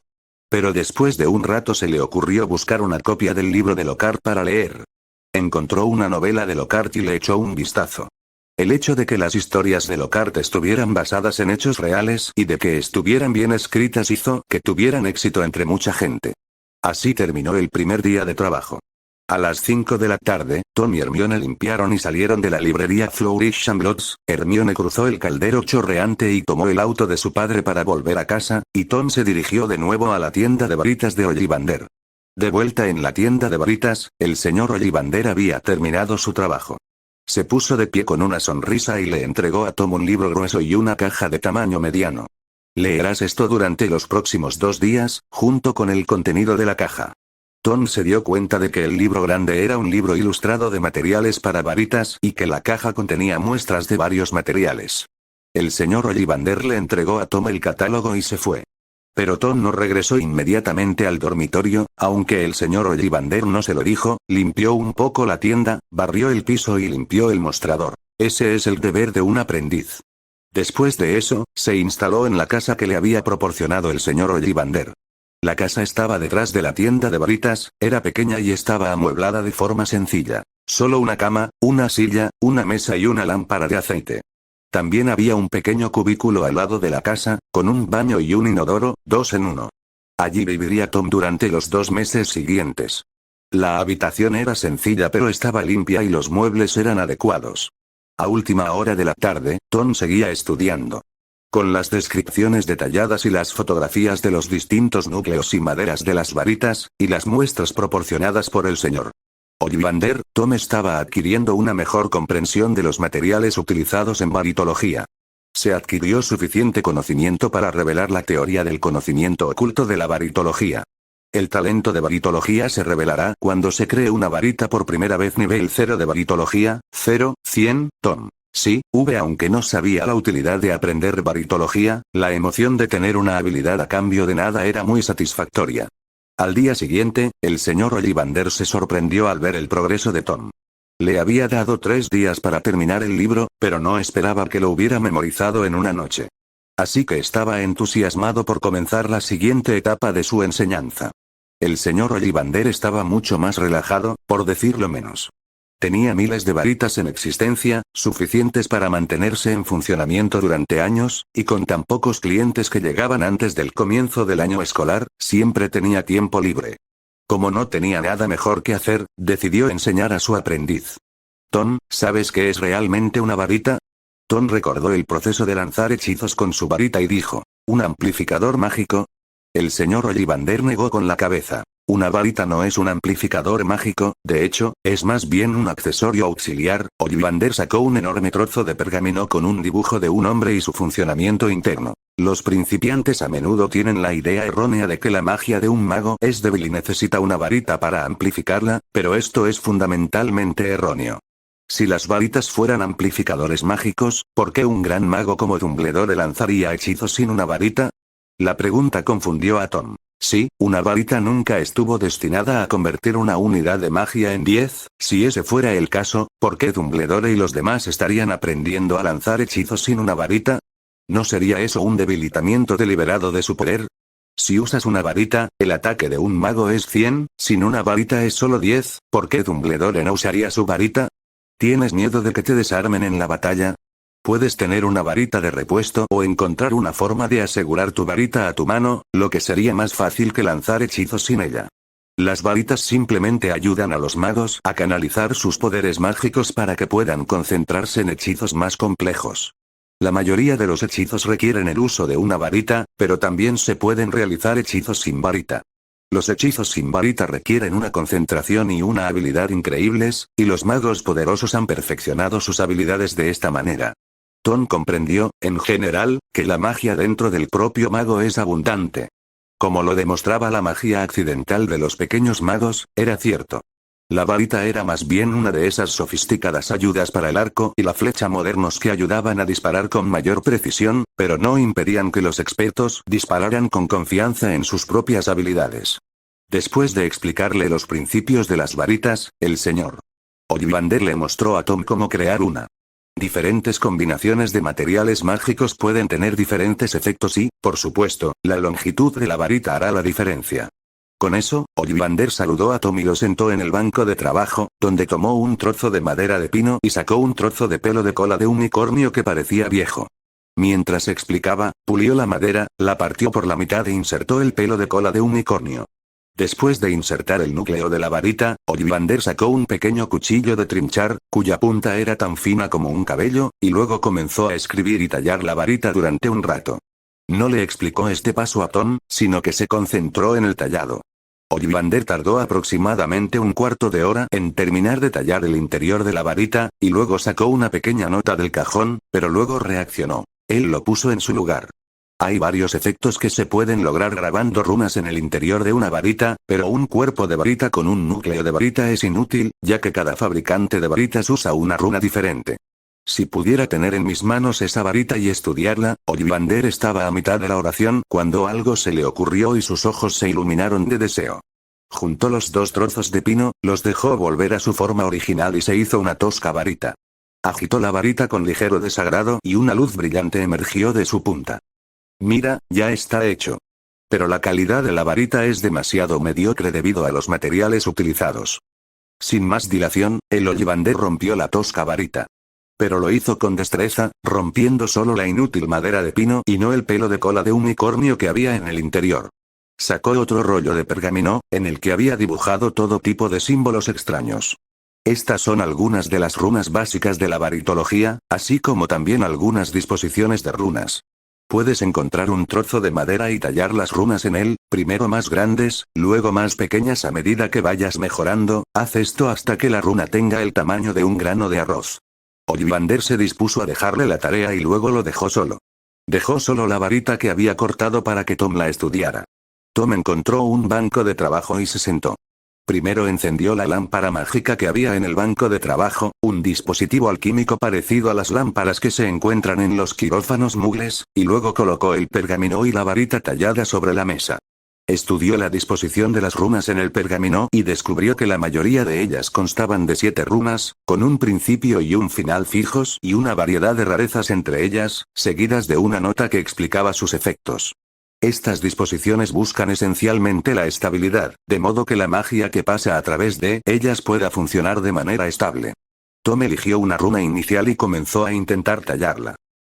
Pero después de un rato se le ocurrió buscar una copia del libro de Lockhart para leer. Encontró una novela de Lockhart y le echó un vistazo. El hecho de que las historias de Lockhart estuvieran basadas en hechos reales y de que estuvieran bien escritas hizo que tuvieran éxito entre mucha gente. Así terminó el primer día de trabajo. A las 5 de la tarde, Tom y Hermione limpiaron y salieron de la librería Flourish and Blotts. Hermione cruzó el caldero chorreante y tomó el auto de su padre para volver a casa, y Tom se dirigió de nuevo a la tienda de varitas de Ollivander. De vuelta en la tienda de varitas, el señor Ollivander había terminado su trabajo. Se puso de pie con una sonrisa y le entregó a Tom un libro grueso y una caja de tamaño mediano. Leerás esto durante los próximos 2 días, junto con el contenido de la caja. Tom se dio cuenta de que el libro grande era un libro ilustrado de materiales para varitas y que la caja contenía muestras de varios materiales. El señor Ollivander le entregó a Tom el catálogo y se fue. Pero Tom no regresó inmediatamente al dormitorio, aunque el señor Ollivander no se lo dijo. Limpió un poco la tienda, barrió el piso y limpió el mostrador. Ese es el deber de un aprendiz. Después de eso, se instaló en la casa que le había proporcionado el señor Ollivander. La casa estaba detrás de la tienda de varitas, era pequeña y estaba amueblada de forma sencilla. Solo una cama, una silla, una mesa y una lámpara de aceite. También había un pequeño cubículo al lado de la casa, con un baño y un inodoro, 2 en 1. Allí viviría Tom durante los 2 meses siguientes. La habitación era sencilla pero estaba limpia y los muebles eran adecuados. A última hora de la tarde, Tom seguía estudiando. Con las descripciones detalladas y las fotografías de los distintos núcleos y maderas de las varitas, y las muestras proporcionadas por el señor Ollivander, Tom estaba adquiriendo una mejor comprensión de los materiales utilizados en varitología. Se adquirió suficiente conocimiento para revelar la teoría del conocimiento oculto de la varitología. El talento de varitología se revelará cuando se cree una varita por primera vez nivel 0 de varitología, 0, 100, Tom. Sí, aunque no sabía la utilidad de aprender varitología, la emoción de tener una habilidad a cambio de nada era muy satisfactoria. Al día siguiente, el señor Ollivander se sorprendió al ver el progreso de Tom. Le había dado 3 días para terminar el libro, pero no esperaba que lo hubiera memorizado en una noche. Así que estaba entusiasmado por comenzar la siguiente etapa de su enseñanza. El señor Ollivander estaba mucho más relajado, por decirlo menos. Tenía miles de varitas en existencia, suficientes para mantenerse en funcionamiento durante años, y con tan pocos clientes que llegaban antes del comienzo del año escolar, siempre tenía tiempo libre. Como no tenía nada mejor que hacer, decidió enseñar a su aprendiz. Tom, ¿sabes qué es realmente una varita? Tom recordó el proceso de lanzar hechizos con su varita y dijo, ¿un amplificador mágico? El señor Ollivander negó con la cabeza. Una varita no es un amplificador mágico, de hecho, es más bien un accesorio auxiliar. Ollivander sacó un enorme trozo de pergamino con un dibujo de un hombre y su funcionamiento interno. Los principiantes a menudo tienen la idea errónea de que la magia de un mago es débil y necesita una varita para amplificarla, pero esto es fundamentalmente erróneo. Si las varitas fueran amplificadores mágicos, ¿por qué un gran mago como Dumbledore lanzaría hechizos sin una varita? La pregunta confundió a Tom. Sí, una varita nunca estuvo destinada a convertir una unidad de magia en 10, si ese fuera el caso, ¿por qué Dumbledore y los demás estarían aprendiendo a lanzar hechizos sin una varita? ¿No sería eso un debilitamiento deliberado de su poder? Si usas una varita, el ataque de un mago es 100, sin una varita es solo 10, ¿por qué Dumbledore no usaría su varita? ¿Tienes miedo de que te desarmen en la batalla? Puedes tener una varita de repuesto o encontrar una forma de asegurar tu varita a tu mano, lo que sería más fácil que lanzar hechizos sin ella. Las varitas simplemente ayudan a los magos a canalizar sus poderes mágicos para que puedan concentrarse en hechizos más complejos. La mayoría de los hechizos requieren el uso de una varita, pero también se pueden realizar hechizos sin varita. Los hechizos sin varita requieren una concentración y una habilidad increíbles, y los magos poderosos han perfeccionado sus habilidades de esta manera. Tom comprendió, en general, que la magia dentro del propio mago es abundante. Como lo demostraba la magia accidental de los pequeños magos, era cierto. La varita era más bien una de esas sofisticadas ayudas para el arco y la flecha modernos que ayudaban a disparar con mayor precisión, pero no impedían que los expertos dispararan con confianza en sus propias habilidades. Después de explicarle los principios de las varitas, el señor Ollivander le mostró a Tom cómo crear una. Diferentes combinaciones de materiales mágicos pueden tener diferentes efectos y, por supuesto, la longitud de la varita hará la diferencia. Con eso, Ollivander saludó a Tom y lo sentó en el banco de trabajo, donde tomó un trozo de madera de pino y sacó un trozo de pelo de cola de unicornio que parecía viejo. Mientras explicaba, pulió la madera, la partió por la mitad e insertó el pelo de cola de unicornio. Después de insertar el núcleo de la varita, Ollivander sacó un pequeño cuchillo de trinchar, cuya punta era tan fina como un cabello, y luego comenzó a escribir y tallar la varita durante un rato. No le explicó este paso a Tom, sino que se concentró en el tallado. Ollivander tardó aproximadamente un cuarto de hora en terminar de tallar el interior de la varita, y luego sacó una pequeña nota del cajón, pero luego reaccionó. Él lo puso en su lugar. Hay varios efectos que se pueden lograr grabando runas en el interior de una varita, pero un cuerpo de varita con un núcleo de varita es inútil, ya que cada fabricante de varitas usa una runa diferente. Si pudiera tener en mis manos esa varita y estudiarla, Ollivander estaba a mitad de la oración cuando algo se le ocurrió y sus ojos se iluminaron de deseo. Juntó los dos trozos de pino, los dejó volver a su forma original y se hizo una tosca varita. Agitó la varita con ligero desagrado y una luz brillante emergió de su punta. Mira, ya está hecho. Pero la calidad de la varita es demasiado mediocre debido a los materiales utilizados. Sin más dilación, el Ollivander rompió la tosca varita. Pero lo hizo con destreza, rompiendo solo la inútil madera de pino y no el pelo de cola de unicornio que había en el interior. Sacó otro rollo de pergamino, en el que había dibujado todo tipo de símbolos extraños. Estas son algunas de las runas básicas de la varitología, así como también algunas disposiciones de runas. Puedes encontrar un trozo de madera y tallar las runas en él, primero más grandes, luego más pequeñas a medida que vayas mejorando, haz esto hasta que la runa tenga el tamaño de un grano de arroz. Ollivander se dispuso a dejarle la tarea y luego lo dejó solo. Dejó solo la varita que había cortado para que Tom la estudiara. Tom encontró un banco de trabajo y se sentó. Primero encendió la lámpara mágica que había en el banco de trabajo, un dispositivo alquímico parecido a las lámparas que se encuentran en los quirófanos mugles, y luego colocó el pergamino y la varita tallada sobre la mesa. Estudió la disposición de las runas en el pergamino y descubrió que la mayoría de ellas constaban de 7 runas, con un principio y un final fijos y una variedad de rarezas entre ellas, seguidas de una nota que explicaba sus efectos. Estas disposiciones buscan esencialmente la estabilidad, de modo que la magia que pasa a través de ellas pueda funcionar de manera estable. Tom eligió una runa inicial y comenzó a intentar tallarla.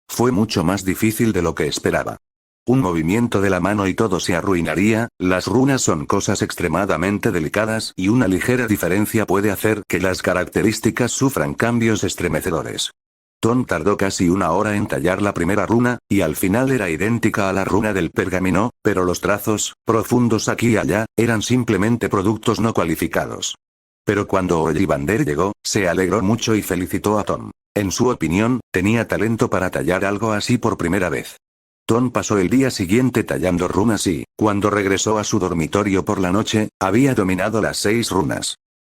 Fue mucho más difícil de lo que esperaba. Un movimiento de la mano y todo se arruinaría, las runas son cosas extremadamente delicadas y una ligera diferencia puede hacer que las características sufran cambios estremecedores. Tom tardó casi una hora en tallar la primera runa, y al final era idéntica a la runa del pergamino, pero los trazos, profundos aquí y allá, eran simplemente productos no cualificados. Pero cuando Ollivander llegó, se alegró mucho y felicitó a Tom. En su opinión, tenía talento para tallar algo así por primera vez. Tom pasó el día siguiente tallando runas y, cuando regresó a su dormitorio por la noche, había dominado las 6 runas.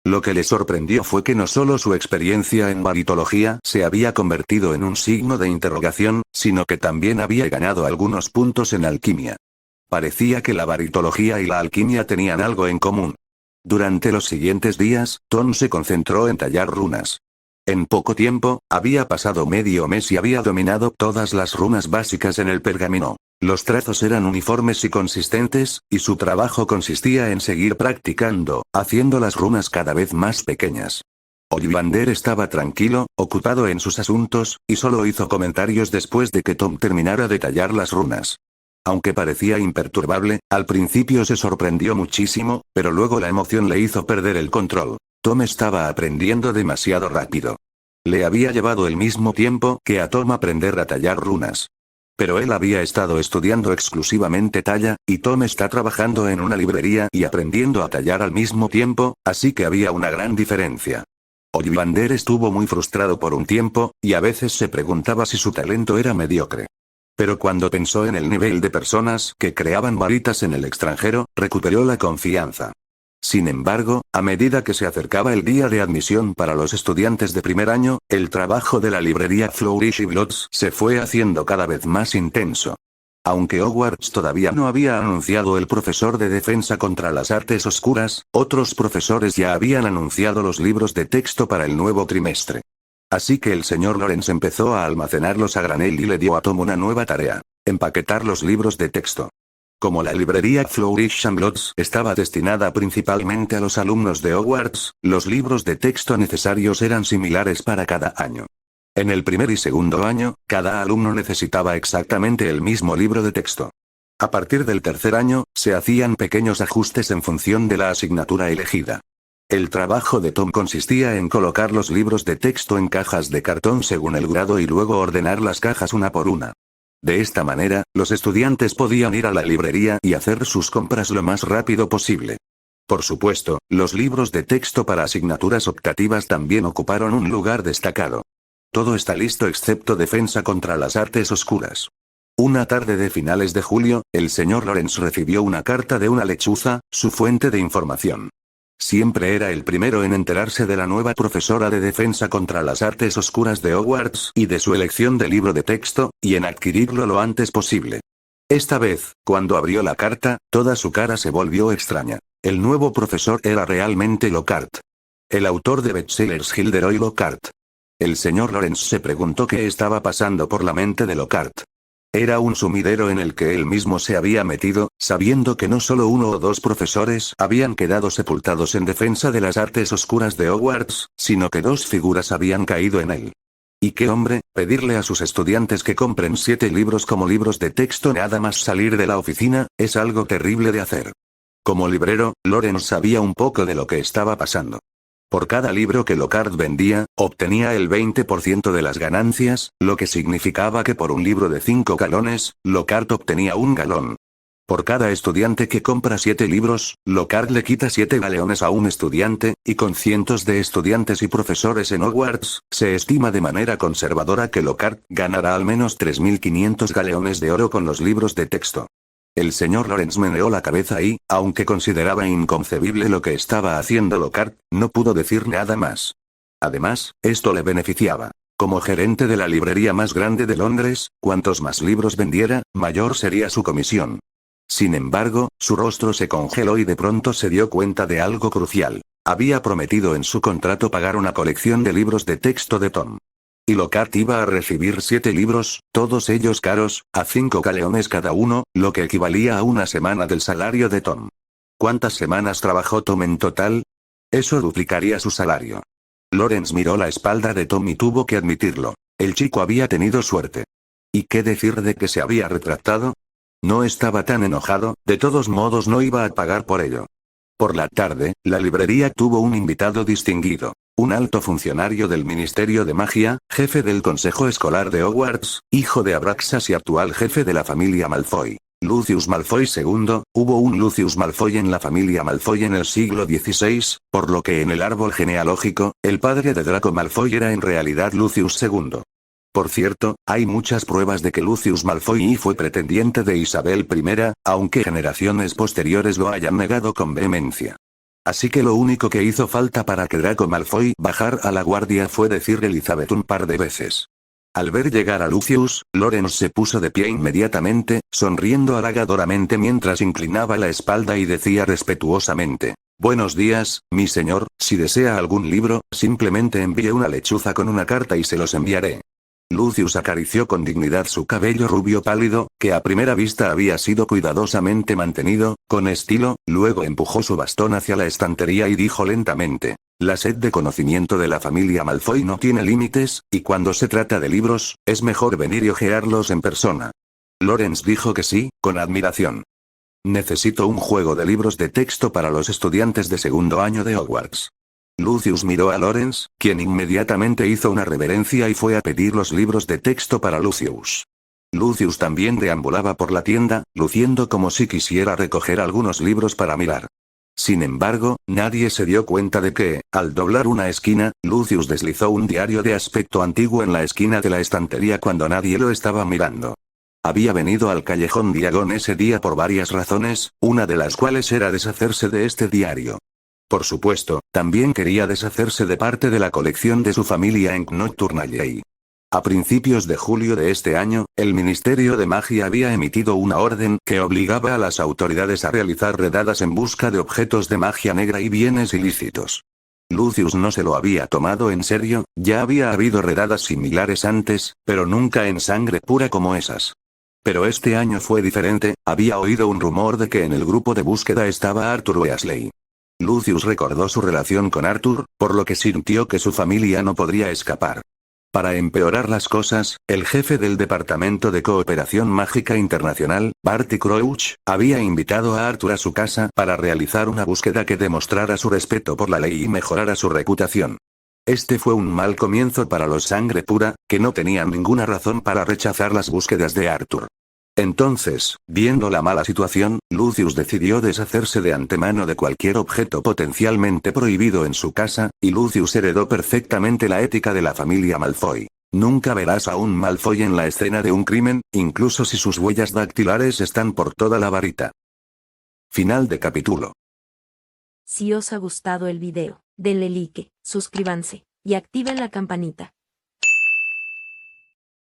Lo que le sorprendió fue que no solo su experiencia en varitología se había convertido en un signo de interrogación, sino que también había ganado algunos puntos en alquimia. Parecía que la varitología y la alquimia tenían algo en común. Durante los siguientes días, Tom se concentró en tallar runas. En poco tiempo, había pasado medio mes y había dominado todas las runas básicas en el pergamino. Los trazos eran uniformes y consistentes, y su trabajo consistía en seguir practicando, haciendo las runas cada vez más pequeñas. Ollivander estaba tranquilo, ocupado en sus asuntos, y solo hizo comentarios después de que Tom terminara de tallar las runas. Aunque parecía imperturbable, al principio se sorprendió muchísimo, pero luego la emoción le hizo perder el control. Tom estaba aprendiendo demasiado rápido. Le había llevado el mismo tiempo que a Tom aprender a tallar runas. Pero él había estado estudiando exclusivamente talla, y Tom está trabajando en una librería y aprendiendo a tallar al mismo tiempo, así que había una gran diferencia. Ollivander estuvo muy frustrado por un tiempo, y a veces se preguntaba si su talento era mediocre. Pero cuando pensó en el nivel de personas que creaban varitas en el extranjero, recuperó la confianza. Sin embargo, a medida que se acercaba el día de admisión para los estudiantes de primer año, el trabajo de la librería Flourish y Blotts se fue haciendo cada vez más intenso. Aunque Hogwarts todavía no había anunciado el profesor de defensa contra las artes oscuras, otros profesores ya habían anunciado los libros de texto para el nuevo trimestre. Así que el señor Lawrence empezó a almacenarlos a granel y le dio a Tom una nueva tarea: empaquetar los libros de texto. Como la librería Flourish and Blotts estaba destinada principalmente a los alumnos de Hogwarts, los libros de texto necesarios eran similares para cada año. En el primer y segundo año, cada alumno necesitaba exactamente el mismo libro de texto. A partir del tercer año, se hacían pequeños ajustes en función de la asignatura elegida. El trabajo de Tom consistía en colocar los libros de texto en cajas de cartón según el grado y luego ordenar las cajas una por una. De esta manera, los estudiantes podían ir a la librería y hacer sus compras lo más rápido posible. Por supuesto, los libros de texto para asignaturas optativas también ocuparon un lugar destacado. Todo está listo excepto defensa contra las artes oscuras. Una tarde de finales de julio, el señor Lawrence recibió una carta de una lechuza, su fuente de información. Siempre era el primero en enterarse de la nueva profesora de defensa contra las artes oscuras de Hogwarts y de su elección de libro de texto, y en adquirirlo lo antes posible. Esta vez, cuando abrió la carta, toda su cara se volvió extraña. El nuevo profesor era realmente Lockhart. El autor de bestsellers Gilderoy Lockhart. El señor Lawrence se preguntó qué estaba pasando por la mente de Lockhart. Era un sumidero en el que él mismo se había metido, sabiendo que no solo uno o dos profesores habían quedado sepultados en defensa de las artes oscuras de Hogwarts, sino que dos figuras habían caído en él. ¿Y qué hombre? Pedirle a sus estudiantes que compren 7 libros como libros de texto nada más salir de la oficina, es algo terrible de hacer. Como librero, Lawrence sabía un poco de lo que estaba pasando. Por cada libro que Lockhart vendía, obtenía el 20% de las ganancias, lo que significaba que por un libro de 5 galones, Lockhart obtenía 1 galón. Por cada estudiante que compra 7 libros, Lockhart le quita 7 galeones a un estudiante, y con cientos de estudiantes y profesores en Hogwarts, se estima de manera conservadora que Lockhart ganará al menos 3.500 galeones de oro con los libros de texto. El señor Lawrence meneó la cabeza y, aunque consideraba inconcebible lo que estaba haciendo Lockhart, no pudo decir nada más. Además, esto le beneficiaba. Como gerente de la librería más grande de Londres, cuantos más libros vendiera, mayor sería su comisión. Sin embargo, su rostro se congeló y de pronto se dio cuenta de algo crucial. Había prometido en su contrato pagar una colección de libros de texto de Tom. Y Lockhart iba a recibir 7 libros, todos ellos caros, a 5 galeones cada uno, lo que equivalía a una semana del salario de Tom. ¿Cuántas semanas trabajó Tom en total? Eso duplicaría su salario. Lawrence miró la espalda de Tom y tuvo que admitirlo. El chico había tenido suerte. ¿Y qué decir de que se había retractado? No estaba tan enojado, de todos modos no iba a pagar por ello. Por la tarde, la librería tuvo un invitado distinguido. Un alto funcionario del Ministerio de Magia, jefe del Consejo Escolar de Hogwarts, hijo de Abraxas y actual jefe de la familia Malfoy. Lucius Malfoy II, hubo un Lucius Malfoy en la familia Malfoy en el siglo XVI, por lo que en el árbol genealógico, el padre de Draco Malfoy era en realidad Lucius II. Por cierto, hay muchas pruebas de que Lucius Malfoy fue pretendiente de Isabel I, aunque generaciones posteriores lo hayan negado con vehemencia. Así que lo único que hizo falta para que Draco Malfoy bajara a la guardia fue decir Elizabeth un par de veces. Al ver llegar a Lucius, Lawrence se puso de pie inmediatamente, sonriendo halagadoramente mientras inclinaba la espalda y decía respetuosamente: «Buenos días, mi señor, si desea algún libro, simplemente envíe una lechuza con una carta y se los enviaré». Lucius acarició con dignidad su cabello rubio pálido, que a primera vista había sido cuidadosamente mantenido, con estilo, luego empujó su bastón hacia la estantería y dijo lentamente: «La sed de conocimiento de la familia Malfoy no tiene límites, y cuando se trata de libros, es mejor venir y hojearlos en persona». Lawrence dijo que sí, con admiración. «Necesito un juego de libros de texto para los estudiantes de segundo año de Hogwarts». Lucius miró a Lawrence, quien inmediatamente hizo una reverencia y fue a pedir los libros de texto para Lucius. Lucius también deambulaba por la tienda, luciendo como si quisiera recoger algunos libros para mirar. Sin embargo, nadie se dio cuenta de que, al doblar una esquina, Lucius deslizó un diario de aspecto antiguo en la esquina de la estantería cuando nadie lo estaba mirando. Había venido al callejón Diagon ese día por varias razones, una de las cuales era deshacerse de este diario. Por supuesto, también quería deshacerse de parte de la colección de su familia en Knotturnalley. A principios de julio de este año, el Ministerio de Magia había emitido una orden que obligaba a las autoridades a realizar redadas en busca de objetos de magia negra y bienes ilícitos. Lucius no se lo había tomado en serio, ya había habido redadas similares antes, pero nunca en sangre pura como esas. Pero este año fue diferente, había oído un rumor de que en el grupo de búsqueda estaba Arthur Weasley. Lucius recordó su relación con Arthur, por lo que sintió que su familia no podría escapar. Para empeorar las cosas, el jefe del Departamento de Cooperación Mágica Internacional, Barty Crouch, había invitado a Arthur a su casa para realizar una búsqueda que demostrara su respeto por la ley y mejorara su reputación. Este fue un mal comienzo para los Sangre Pura, que no tenían ninguna razón para rechazar las búsquedas de Arthur. Entonces, viendo la mala situación, Lucius decidió deshacerse de antemano de cualquier objeto potencialmente prohibido en su casa, y Lucius heredó perfectamente la ética de la familia Malfoy. Nunca verás a un Malfoy en la escena de un crimen, incluso si sus huellas dactilares están por toda la varita. Final de capítulo. Si os ha gustado el video, denle like, suscríbanse, y activen la campanita,